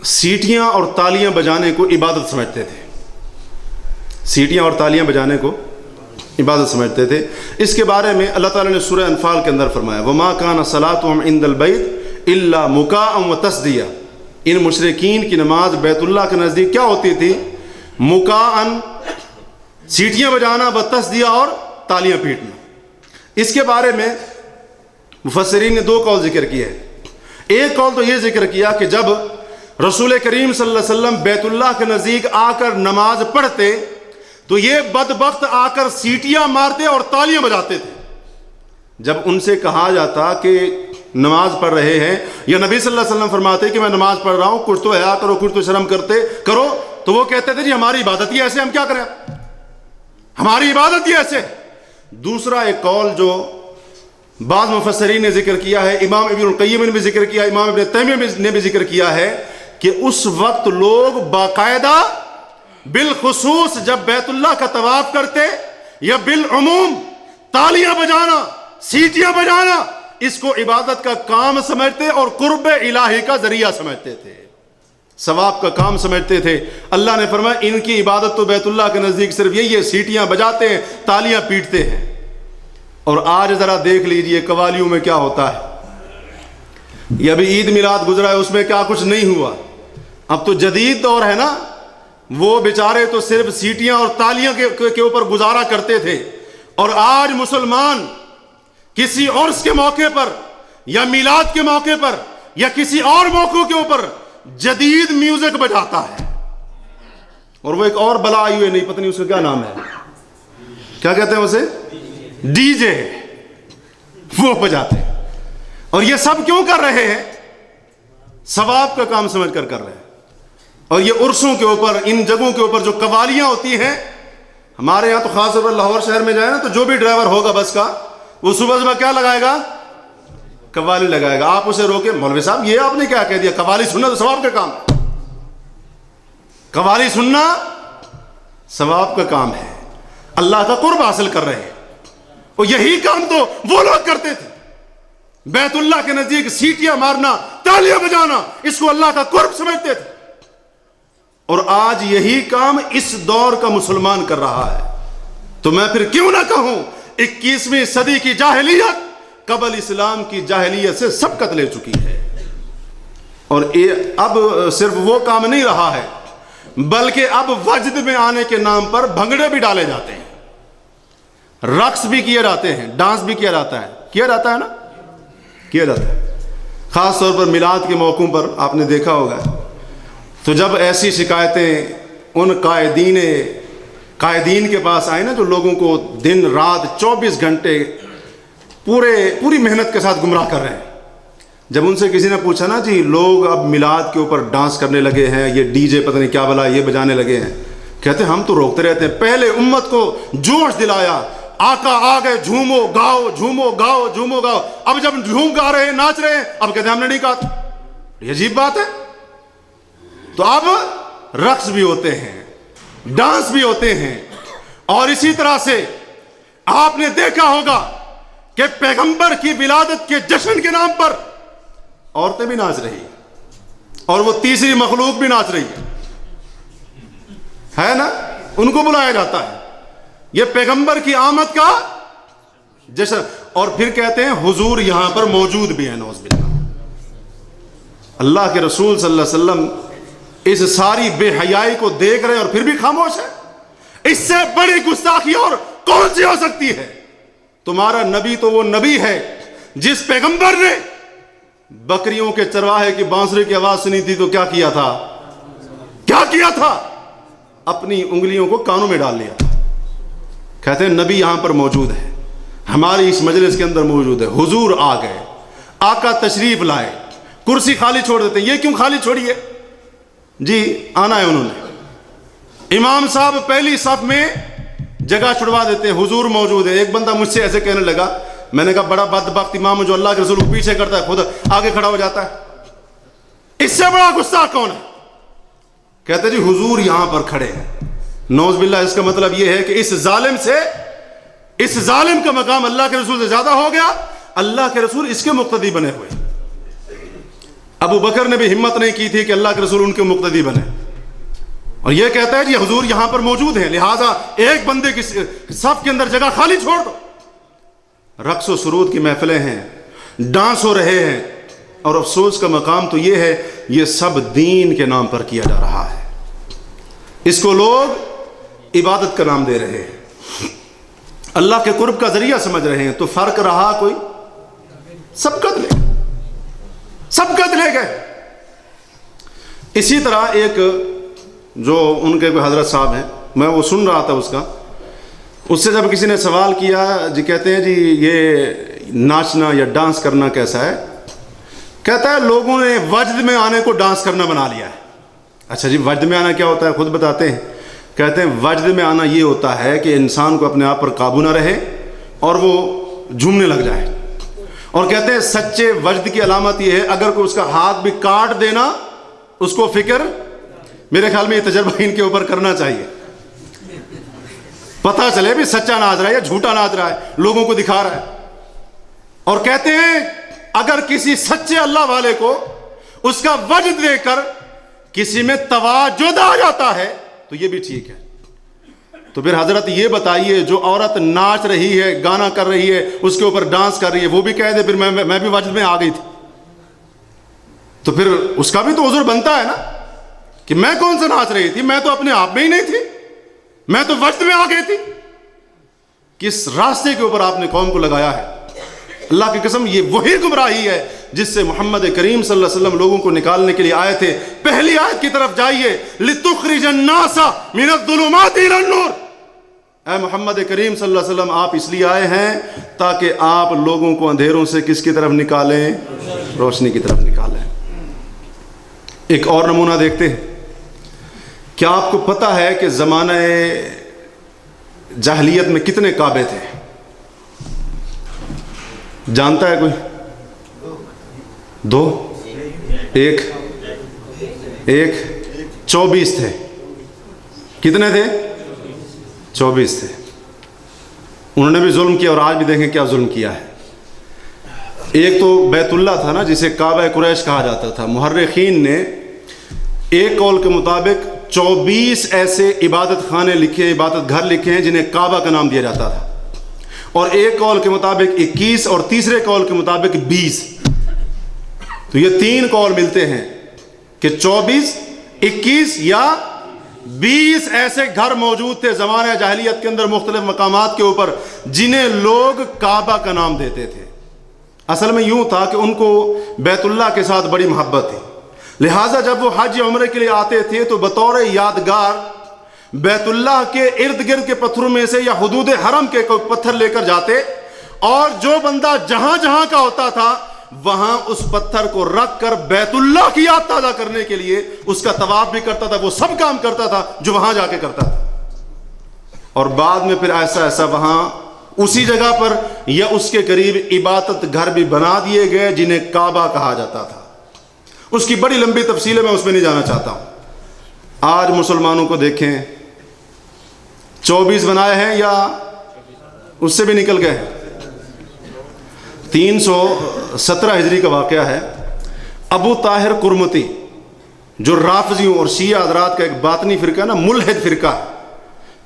سیٹیاں اور تالیاں بجانے کو عبادت سمجھتے تھے. سیٹیاں اور تالیاں بجانے کو عبادت سمجھتے تھے. اس کے بارے میں اللہ تعالیٰ نے سورہ انفال کے اندر فرمایا وَمَا كَانَ صَلَاتُهُمْ عِنْدَ الْبَيْتِ إِلَّا مُكَاءً وَتَصْدِيًّا. ان مشرکین کی نماز بیت اللہ کے نزدیک کیا ہوتی تھی؟ مُكَاءً سیٹیاں بجانا، وَتَصْدِيًّا اور تالیاں پیٹنا. اس کے بارے میں مفسرین نے دو قول ذکر کیے ہیں. ایک قول تو یہ ذکر کیا کہ جب رسول کریم صلی اللہ علیہ وسلم بیت اللہ کے نزدیک آ کر نماز پڑھتے تو یہ بدبخت آ کر سیٹیاں مارتے اور تالیاں بجاتے تھے. جب ان سے کہا جاتا کہ نماز پڑھ رہے ہیں، یا نبی صلی اللہ علیہ وسلم فرماتے کہ میں نماز پڑھ رہا ہوں، کچھ تو حیا کرو، کچھ تو شرم کرو، تو وہ کہتے تھے جی ہماری عبادت ہی ایسے، ہم کیا کریں، ہماری عبادت ہی ایسے. دوسرا ایک قول جو بعض مفسرین نے ذکر کیا ہے، امام ابن القیم نے بھی ذکر کیا، امام ابن تیمیہ نے بھی ذکر کیا ہے کہ اس وقت لوگ باقاعدہ بالخصوص جب بیت اللہ کا طواف کرتے یا بالعموم تالیاں بجانا، سیٹیاں بجانا اس کو عبادت کا کام سمجھتے اور قرب الہی کا ذریعہ سمجھتے تھے، ثواب کا کام سمجھتے تھے. اللہ نے فرمایا ان کی عبادت تو بیت اللہ کے نزدیک صرف یہی ہے، سیٹیاں بجاتے ہیں، تالیاں پیٹتے ہیں. اور آج ذرا دیکھ لیجئے قوالیوں میں کیا ہوتا ہے. یہ ابھی عید میلاد گزرا ہے، اس میں کیا کچھ نہیں ہوا. اب تو جدید دور ہے نا، وہ بیچارے تو صرف سیٹیاں اور تالیاں کے اوپر گزارا کرتے تھے، اور آج مسلمان کسی عرس کے موقع پر یا میلاد کے موقع پر یا کسی اور موقع کے اوپر جدید میوزک بجاتا ہے. اور وہ ایک اور بلا آئی ہوئی، نہیں پتہ نہیں اس کا کیا نام ہے، کیا کہتے ہیں اسے، ڈی جے، وہ بجاتے ہیں. اور یہ سب کیوں کر رہے ہیں؟ ثواب کا کام سمجھ کر رہے ہیں. اور یہ عرسوں کے اوپر، ان جگہوں کے اوپر جو قوالیاں ہوتی ہیں، ہمارے یہاں تو خاص طور پر لاہور شہر میں جائے نا تو جو بھی ڈرائیور ہوگا بس کا، وہ صبح کیا لگائے گا، قوالی لگائے گا. آپ اسے روکے، مولوی صاحب یہ آپ نے کیا کہہ دیا، قوالی سننا تو ثواب کا کام ہے. قوالی سننا ثواب کا کام ہے، اللہ کا قرب حاصل کر رہے ہیں. اور یہی کام تو وہ لوگ کرتے تھے، بیت اللہ کے نزدیک سیٹیاں مارنا، تالیاں بجانا، اس کو اللہ کا قرب سمجھتے تھے. اور آج یہی کام اس دور کا مسلمان کر رہا ہے. تو میں پھر کیوں نہ کہوں 21ویں صدی کی جاہلیت قبل اسلام کی جاہلیت سے سبقت لے چکی ہے. اور اب صرف وہ کام نہیں رہا ہے، بلکہ اب وجد میں آنے کے نام پر بھنگڑے بھی ڈالے جاتے ہیں، رقص بھی کیے جاتے ہیں، ڈانس بھی کیا جاتا ہے نا، کیا جاتا ہے. خاص طور پر میلاد کے موقعوں پر آپ نے دیکھا ہوگا. تو جب ایسی شکایتیں ان قائدین کے پاس آئے نا، جو لوگوں کو دن رات 24 گھنٹے پوری محنت کے ساتھ گمراہ کر رہے ہیں، جب ان سے کسی نے پوچھا نا جی لوگ اب میلاد کے اوپر ڈانس کرنے لگے ہیں، یہ ڈی جے پتہ نہیں کیا بلا یہ بجانے لگے ہیں، کہتے ہیں ہم تو روکتے رہتے ہیں. پہلے امت کو جوش دلایا، آقا آ گئے، جھومو گاؤ، جھومو گاؤ، جھومو گاؤ. اب جب جھوم گا رہے ہیں، ناچ رہے ہیں، اب کہتے ہیں ہم نے نہیں کہا تھا. یہ عجیب بات ہے. تو اب رقص بھی ہوتے ہیں، ڈانس بھی ہوتے ہیں. اور اسی طرح سے آپ نے دیکھا ہوگا کہ پیغمبر کی ولادت کے جشن کے نام پر عورتیں بھی ناچ رہی ہیں، اور وہ تیسری مخلوق بھی ناچ رہی ہے نا، ان کو بلایا جاتا ہے. یہ پیغمبر کی آمد کا جشن. اور پھر کہتے ہیں حضور یہاں پر موجود بھی ہیں. نعوذ باللہ. اللہ کے رسول صلی اللہ علیہ وسلم اس ساری بے حیائی کو دیکھ رہے ہیں اور پھر بھی خاموش ہے. اس سے بڑی گستاخی اور کون سی ہو سکتی ہے؟ تمہارا نبی تو وہ نبی ہے جس پیغمبر نے بکریوں کے چرواہے کی بانسری کی آواز سنی تھی تو کیا کیا تھا؟ اپنی انگلیوں کو کانوں میں ڈال لیا. کہتے ہیں نبی یہاں پر موجود ہے، ہماری اس مجلس کے اندر موجود ہے. حضور آ گئے، آقا تشریف لائے، کرسی خالی چھوڑ دیتے ہیں. یہ کیوں خالی چھوڑی ہے؟ جی آنا ہے انہوں نے. امام صاحب پہلی صف میں جگہ چھڑوا دیتے ہیں، حضور موجود ہے. ایک بندہ مجھ سے ایسے کہنے لگا، میں نے کہا بڑا بدبخت امام جو اللہ کے رسول کو پیچھے کرتا ہے، خود آگے کھڑا ہو جاتا ہے. اس سے بڑا گستاخ کون ہے؟ کہتے جی حضور یہاں پر کھڑے ہیں. نوز باللہ اس کا مطلب یہ ہے کہ اس ظالم کا مقام اللہ کے رسول سے زیادہ ہو گیا. اللہ کے رسول اس کے مقتدی بنے ہوئے. ابو بکر نے بھی ہمت نہیں کی تھی کہ اللہ کے رسول ان کے مقتدی بنے, اور یہ کہتا ہے جی حضور یہاں پر موجود ہیں, لہٰذا ایک بندے کی صف کے اندر جگہ خالی چھوڑ دو. رقص و سرود کی محفلیں ہیں, ڈانس ہو رہے ہیں, اور افسوس کا مقام تو یہ ہے یہ سب دین کے نام پر کیا جا رہا ہے. اس کو لوگ عبادت کا نام دے رہے ہیں, اللہ کے قرب کا ذریعہ سمجھ رہے ہیں. تو فرق رہا کوئی؟ سبقت لے گئے. اسی طرح ایک جو ان کے کوئی حضرت صاحب ہیں, میں وہ سن رہا تھا اس سے جب کسی نے سوال کیا, جی کہتے ہیں جی یہ ناچنا یا ڈانس کرنا کیسا ہے؟ کہتا ہے لوگوں نے وجد میں آنے کو ڈانس کرنا بنا لیا ہے. اچھا جی وجد میں آنا کیا ہوتا ہے؟ خود بتاتے ہیں. کہتے ہیں وجد میں آنا یہ ہوتا ہے کہ انسان کو اپنے آپ پر قابو نہ رہے اور وہ جھومنے لگ جائے. اور کہتے ہیں سچے وجد کی علامت یہ ہے اگر کوئی اس کا ہاتھ بھی کاٹ دینا اس کو فکر. میرے خیال میں یہ تجربہ ان کے اوپر کرنا چاہیے, پتہ چلے بھی سچا ناچ رہا ہے یا جھوٹا ناچ رہا ہے, لوگوں کو دکھا رہا ہے. اور کہتے ہیں اگر کسی سچے اللہ والے کو اس کا وجد دے کر کسی میں تواجد آ جاتا ہے تو یہ بھی ٹھیک ہے. تو پھر حضرت یہ بتائیے جو عورت ناچ رہی ہے, گانا کر رہی ہے, اس کے اوپر ڈانس کر رہی ہے, وہ بھی کہہ دے پھر میں بھی وجد میں آ گئی تھی, تو پھر اس کا بھی تو عذر بنتا ہے نا کہ میں کون سا ناچ رہی تھی, میں تو اپنے آپ میں ہی نہیں تھی, میں تو وجد میں آ گئی تھی. کس راستے کے اوپر آپ نے قوم کو لگایا ہے؟ اللہ کی قسم یہ وہی گمراہی ہے جس سے محمد کریم صلی اللہ علیہ وسلم لوگوں کو نکالنے کے لیے آئے تھے. پہلی آیت کی طرف جائیے, لِتُخْرِجَ النَّاسَ مِنَ الظُّلُمَاتِ إِلَى النُّورِ. اے محمد کریم صلی اللہ علیہ وسلم آپ اس لیے آئے ہیں تاکہ آپ لوگوں کو اندھیروں سے کس کی طرف نکالیں؟ روشنی کی طرف نکالیں. ایک اور نمونہ دیکھتے ہیں. کیا آپ کو پتہ ہے کہ زمانہ جاہلیت میں کتنے کعبے تھے؟ جانتا ہے کوئی؟ 2 1 24 تھے. کتنے تھے؟ 24 تھے. انہوں نے بھی ظلم کیا اور آج بھی دیکھیں کیا ظلم کیا ہے. ایک تو بیت اللہ تھا نا جسے کعبہ قریش کہا جاتا تھا. محرخین نے ایک قول کے مطابق 24 ایسے عبادت خانے لکھے, عبادت گھر لکھے ہیں جنہیں کعبہ کا نام دیا جاتا تھا, اور ایک قول کے مطابق 21 اور تیسرے قول کے مطابق 20. تو یہ 3 قول ملتے ہیں کہ 24 21 یا 20 ایسے گھر موجود تھے زمانہ جاہلیت کے اندر مختلف مقامات کے اوپر جنہیں لوگ کعبہ کا نام دیتے تھے. اصل میں یوں تھا کہ ان کو بیت اللہ کے ساتھ بڑی محبت تھی, لہٰذا جب وہ حج عمرے کے لیے آتے تھے تو بطور یادگار بیت اللہ کے ارد گرد کے پتھروں میں سے یا حدود حرم کے پتھر لے کر جاتے, اور جو بندہ جہاں جہاں کا ہوتا تھا وہاں اس پتھر کو رکھ کر بیت اللہ کی یاد تازہ کرنے کے لیے اس کا طواف بھی کرتا تھا, وہ سب کام کرتا تھا جو وہاں جا کے کرتا تھا. اور بعد میں پھر ایسا وہاں اسی جگہ پر یا اس کے قریب عبادت گھر بھی بنا دیے گئے جنہیں کعبہ کہا جاتا تھا. اس کی بڑی لمبی تفصیل ہے, میں اس میں نہیں جانا چاہتا ہوں. آج مسلمانوں کو دیکھیں 24 بنائے ہیں یا اس سے بھی نکل گئے. 317 ہجری کا واقعہ ہے. ابو طاہر قرمتی جو رافضیوں اور شیعہ حضرات کا ایک باطنی فرقہ ہے نا, ملحد فرقہ ہے,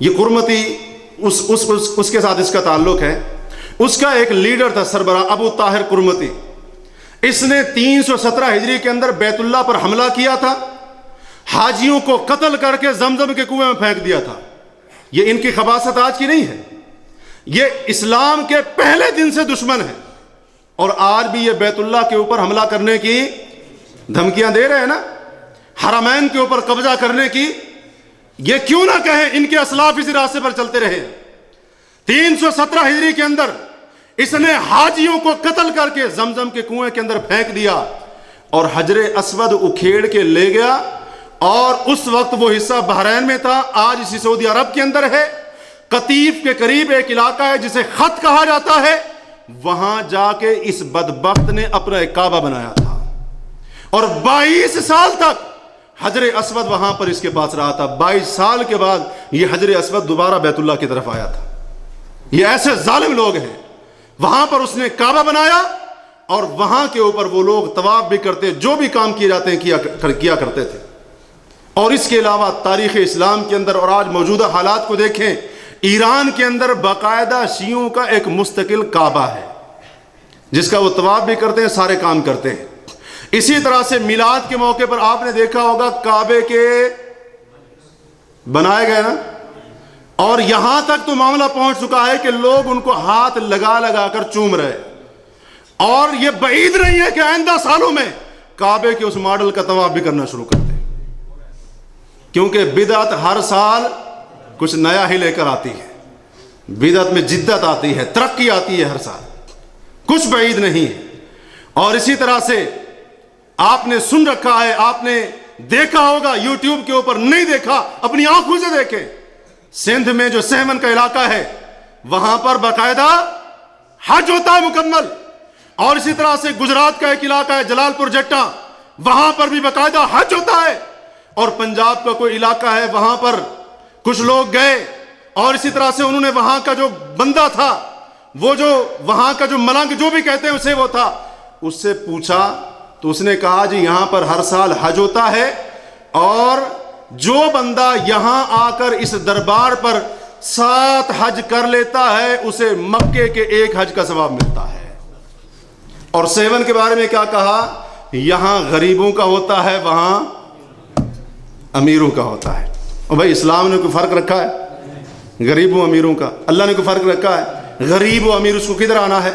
یہ قرمتی اس کے ساتھ اس کا تعلق ہے. اس کا ایک لیڈر تھا سربراہ ابو طاہر قرمتی. اس نے 317 ہجری کے اندر بیت اللہ پر حملہ کیا تھا, حاجیوں کو قتل کر کے زمزم کے کنویں میں پھینک دیا تھا. یہ ان کی خباثت آج کی نہیں ہے, یہ اسلام کے پہلے دن سے دشمن ہے, اور آج بھی یہ بیت اللہ کے اوپر حملہ کرنے کی دھمکیاں دے رہے ہیں نا, حرمین کے اوپر قبضہ کرنے کی. یہ کیوں نہ کہیں ان کے اسلاف اسی راستے پر چلتے رہے. 317 ہجری کے اندر اس نے حاجیوں کو قتل کر کے زمزم کے کنویں کے اندر پھینک دیا اور حجر اسود اکھیڑ کے لے گیا, اور اس وقت وہ حصہ بحرین میں تھا, آج اسی سعودی عرب کے اندر ہے. قطیف کے قریب ایک علاقہ ہے جسے خط کہا جاتا ہے, وہاں جا کے اس بدبخت نے اپنا ایک کعبہ بنایا تھا, اور 22 سال تک حجر اسود وہاں پر اس کے پاس رہا تھا. 22 سال کے بعد یہ حجر اسود دوبارہ بیت اللہ کی طرف آیا تھا. یہ ایسے ظالم لوگ ہیں. وہاں پر اس نے کعبہ بنایا اور وہاں کے اوپر وہ لوگ طواف بھی کرتے, جو بھی کام کیے جاتے ہیں کیا کرتے تھے. اور اس کے علاوہ تاریخ اسلام کے اندر اور آج موجودہ حالات کو دیکھیں, ایران کے اندر باقاعدہ شیعوں کا ایک مستقل کعبہ ہے جس کا وہ طواف بھی کرتے ہیں, سارے کام کرتے ہیں. اسی طرح سے میلاد کے موقع پر آپ نے دیکھا ہوگا کعبے کے بنائے گئے نا, اور یہاں تک تو معاملہ پہنچ چکا ہے کہ لوگ ان کو ہاتھ لگا لگا کر چوم رہے, اور یہ بعید نہیں ہے کہ آئندہ سالوں میں کعبے کے اس ماڈل کا طواف بھی کرنا شروع کر دیں, کیونکہ بدعت ہر سال کچھ نیا ہی لے کر آتی ہے. بدعت میں جدت آتی ہے, ترقی آتی ہے ہر سال, کچھ بعید نہیں ہے. اور اسی طرح سے آپ نے سن رکھا ہے, آپ نے دیکھا ہوگا, یوٹیوب کے اوپر نہیں دیکھا اپنی آنکھوں سے دیکھیں, سندھ میں جو سہمن کا علاقہ ہے وہاں پر باقاعدہ حج ہوتا ہے مکمل. اور اسی طرح سے گجرات کا ایک علاقہ ہے جلال پور جٹا, وہاں پر بھی باقاعدہ حج ہوتا ہے. اور پنجاب کا کوئی علاقہ ہے وہاں پر کچھ لوگ گئے, اور اسی طرح سے انہوں نے وہاں کا جو بندہ تھا, وہ جو وہاں کا جو ملنگ جو بھی کہتے ہیں اسے وہ تھا, اس سے پوچھا تو اس نے کہا جی یہاں پر ہر سال حج ہوتا ہے, اور جو بندہ یہاں آ کر اس دربار پر 7 حج کر لیتا ہے اسے مکے کے 1 حج کا ثواب ملتا ہے. اور سیون کے بارے میں کیا کہا, یہاں غریبوں کا ہوتا ہے وہاں امیروں کا ہوتا ہے. اور بھائی اسلام نے کوئی فرق رکھا ہے غریبوں امیروں کا؟ اللہ نے کوئی فرق رکھا ہے؟ غریب و امیر اس کو کدھر آنا ہے؟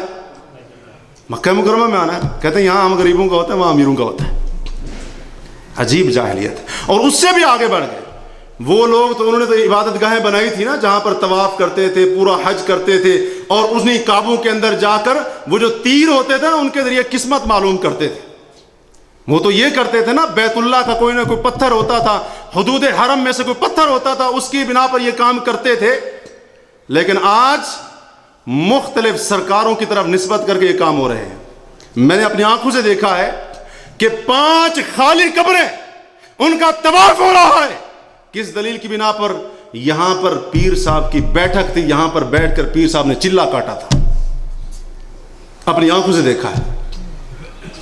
مکہ مکرمہ میں آنا ہے. کہتے ہیں یہاں ہم غریبوں کا ہوتا ہے وہاں امیروں کا ہوتا ہے. عجیب جاہلیت. اور اس سے بھی آگے بڑھ گئے وہ لوگ, تو انہوں نے تو عبادت گاہیں بنائی تھی نا جہاں پر طواف کرتے تھے, پورا حج کرتے تھے, اور انہیں کعبوں کے اندر جا کر وہ جو تیر ہوتے تھے نا ان کے ذریعے قسمت معلوم کرتے تھے. وہ تو یہ کرتے تھے نا, بیت اللہ کا کوئی نہ کوئی پتھر ہوتا تھا, حدود حرم میں سے کوئی پتھر ہوتا تھا, اس کی بنا پر یہ کام کرتے تھے. لیکن آج مختلف سرکاروں کی طرف نسبت کر کے یہ کام ہو رہے ہیں. میں نے اپنی آنکھوں سے دیکھا ہے کہ 5 خالی قبریں ان کا طواف ہو رہا ہے. کس دلیل کی بنا پر؟ یہاں پر پیر صاحب کی بیٹھک تھی, یہاں پر بیٹھ کر پیر صاحب نے چلا کاٹا تھا. اپنی آنکھوں سے دیکھا ہے.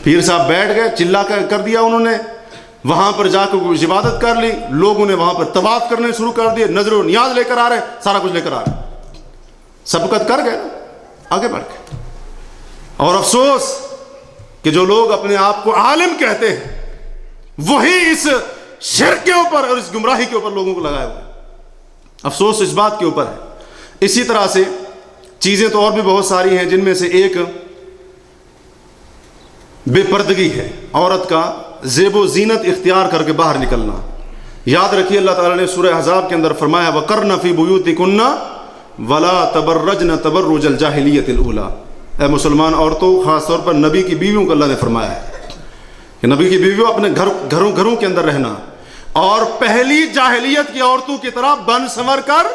پیر صاحب بیٹھ گئے, چلا کر دیا انہوں نے, وہاں پر جا کے کچھ عبادت کر لی, لوگوں نے وہاں پر طواف کرنے شروع کر دیے, نظر و نیاز لے کر آ رہے, سارا کچھ لے کر آ رہے, سبقت کر گئے, آگے بڑھ گئے. اور افسوس کہ جو لوگ اپنے آپ کو عالم کہتے ہیں وہی اس شرک کے اوپر اور اس گمراہی کے اوپر لوگوں کو لگائے ہوئے. افسوس اس بات کے اوپر ہے. اسی طرح سے چیزیں تو اور بھی بہت ساری ہیں, جن میں سے ایک بے پردگی ہے, عورت کا زیب و زینت اختیار کر کے باہر نکلنا. یاد رکھیے اللہ تعالیٰ نے سورہ احزاب کے اندر فرمایا وَقَرْنَ فِي بُيُوتِكُنَّ وَلَا تَبَرَّجْنَ تَبَرُّجَ الْجَاهِلِيَّةِ الْأُولَىٰ. اے مسلمان عورتوں, خاص طور پر نبی کی بیویوں کو اللہ نے فرمایا ہے کہ نبی کی بیویوں اپنے گھروں کے اندر رہنا, اور پہلی جاہلیت کی عورتوں کی طرح بن سنور کر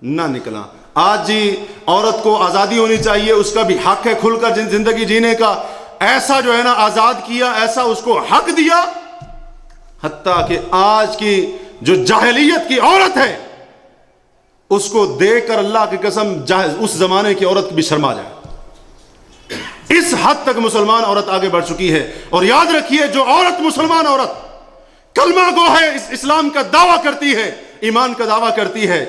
نہ نکلا. آج جی عورت کو آزادی ہونی چاہیے, اس کا بھی حق ہے کھل کر زندگی جینے کا. ایسا جو ہے نا آزاد کیا, ایسا اس کو حق دیا, حتیٰ کہ آج کی جو جاہلیت کی عورت ہے اس کو دیکھ کر اللہ کی قسم اس زمانے کی عورت بھی شرما جائے. اس حد تک مسلمان عورت آگے بڑھ چکی ہے. اور یاد رکھیے جو عورت, مسلمان عورت کلمہ گو ہے, اسلام کا دعویٰ کرتی ہے, ایمان کا دعویٰ کرتی ہے,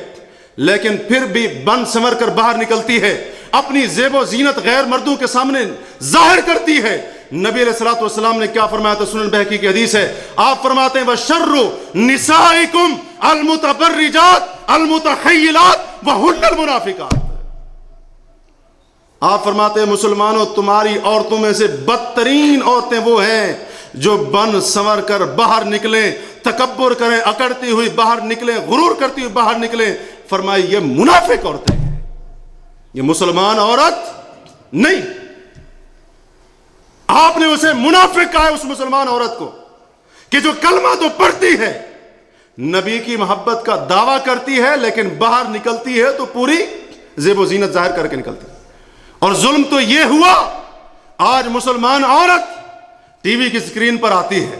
لیکن پھر بھی بن سنور کر باہر نکلتی ہے, اپنی زیب و زینت غیر مردوں کے سامنے ظاہر کرتی ہے. نبی علیہ الصلوۃ والسلام نے کیا فرمایا تھا؟ سنن بہقی کی حدیث ہے, آپ فرماتے ہیں وَشَرُّ نِسَائِكُمْ الْمُتَبَرِّجَاتِ الْمُتَخَيِّلَاتِ وَهُنَّ الْمُنَافِقَاتِ. آپ فرماتے ہیں مسلمانوں, تمہاری عورتوں میں سے بدترین عورتیں وہ ہیں جو بن سنور کر باہر نکلیں, تکبر کریں, اکڑتی ہوئی باہر نکلیں, غرور کرتی ہوئی باہر نکلیں. فرمائی یہ منافق عورتیں ہیں, یہ مسلمان عورت نہیں. آپ نے اسے منافق کہا ہے اس مسلمان عورت کو کہ جو کلمہ تو پڑھتی ہے, نبی کی محبت کا دعویٰ کرتی ہے, لیکن باہر نکلتی ہے تو پوری زیب و زینت ظاہر کر کے نکلتی ہے. اور ظلم تو یہ ہوا, آج مسلمان عورت ٹی وی کی اسکرین پر آتی ہے,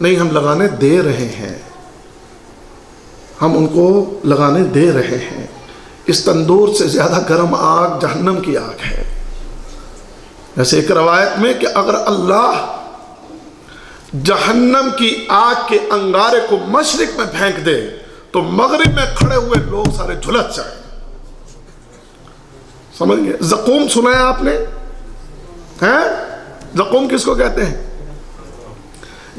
نہیں، ہم لگانے دے رہے ہیں، ہم ان کو لگانے دے رہے ہیں۔ اس تندور سے زیادہ گرم آگ جہنم کی آگ ہے۔ جیسے ایک روایت میں کہ اگر اللہ جہنم کی آگ کے انگارے کو مشرق میں پھینک دے تو مغرب میں کھڑے ہوئے لوگ سارے جھلس جائیں۔ سمجھ گئے؟ زقوم سنا ہے آپ نے؟ زقوم کس کو کہتے ہیں؟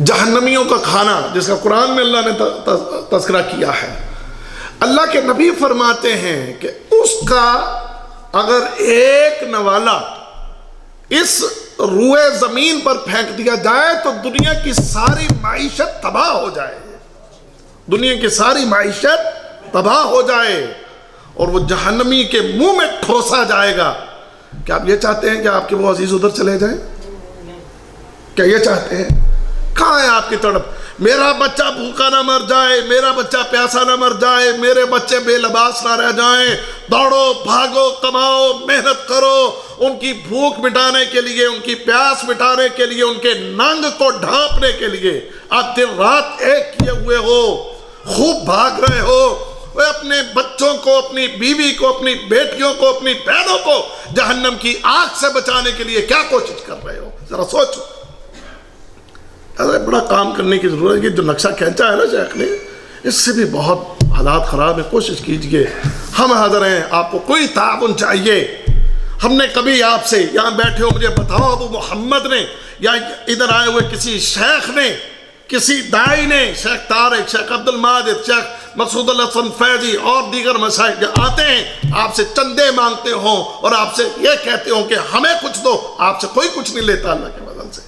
جہنمیوں کا کھانا، جس کا قرآن میں اللہ نے تذکرہ کیا ہے۔ اللہ کے نبی فرماتے ہیں کہ اس کا اگر ایک نوالا اس روئے زمین پر پھینک دیا جائے تو دنیا کی ساری معیشت تباہ ہو جائے، دنیا کی ساری معیشت تباہ ہو جائے، اور وہ جہنمی کے منہ میں ٹھوسا جائے گا۔ کیا آپ یہ چاہتے ہیں کہ آپ کے وہ عزیز ادھر چلے جائیں؟ کیا یہ چاہتے ہیں؟ کہاں ہے آپ کی تڑپ؟ میرا بچہ بھوکا نہ مر جائے، میرا بچہ پیاسا نہ مر جائے، میرے بچے بے لباس نہ رہ جائیں۔ دوڑو، بھاگو، کماؤ، محنت کرو، ان کی بھوک مٹانے کے لیے، ان کی پیاس مٹانے کے لیے، ان کے ننگ کو ڈھانپنے کے لیے آپ دن رات ایک کیے ہوئے ہو، خوب بھاگ رہے ہو۔ اپنے بچوں کو، اپنی بیوی کو، اپنی بیٹیوں کو، اپنی بہنوں کو جہنم کی آگ سے بچانے کے لیے کیا کوشش کر رہے ہو؟ ذرا سوچو۔ بڑا کام کرنے کی ضرورت ہے۔ جو نقشہ کھینچا ہے نا شیخ نے، اس سے بھی بہت حالات خراب ہیں۔ کوشش کیجئے، ہم حاضر ہیں، آپ کو کوئی تعاون چاہیے۔ ہم نے کبھی آپ سے یہاں بیٹھے ہو مجھے بتاؤ ابو محمد نے یا ادھر آئے ہوئے کسی شیخ نے، کسی دائی نے، شیخ طارق، شیخ عبد الماجد، شیخ مسعود الحسن فیضی اور دیگر مشائخ جو آتے ہیں آپ سے چندے مانگتے ہوں اور آپ سے یہ کہتے ہوں کہ ہمیں کچھ دو، آپ سے کوئی کچھ نہیں لیتا اللہ کے فضل سے،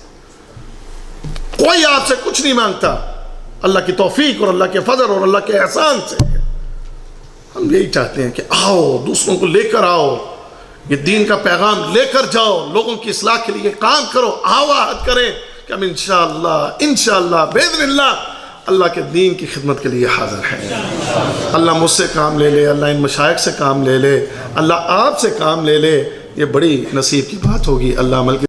کوئی آپ سے کچھ نہیں مانگتا، اللہ کی توفیق اور اللہ کے فضل اور اللہ کے احسان سے۔ ہم یہی چاہتے ہیں کہ آؤ، دوسروں کو لے کر آؤ، یہ دین کا پیغام لے کر جاؤ، لوگوں کی اصلاح کے لیے کام کرو، آؤ عہد کریں کہ ہم انشاءاللہ باذن اللہ اللہ کے دین کی خدمت کے لیے حاضر ہیں۔ اللہ مجھ سے کام لے لے، اللہ ان مشائخ سے کام لے لے، اللہ آپ سے کام لے لے، یہ بڑی نصیب کی بات ہوگی۔ اللہ عمل کی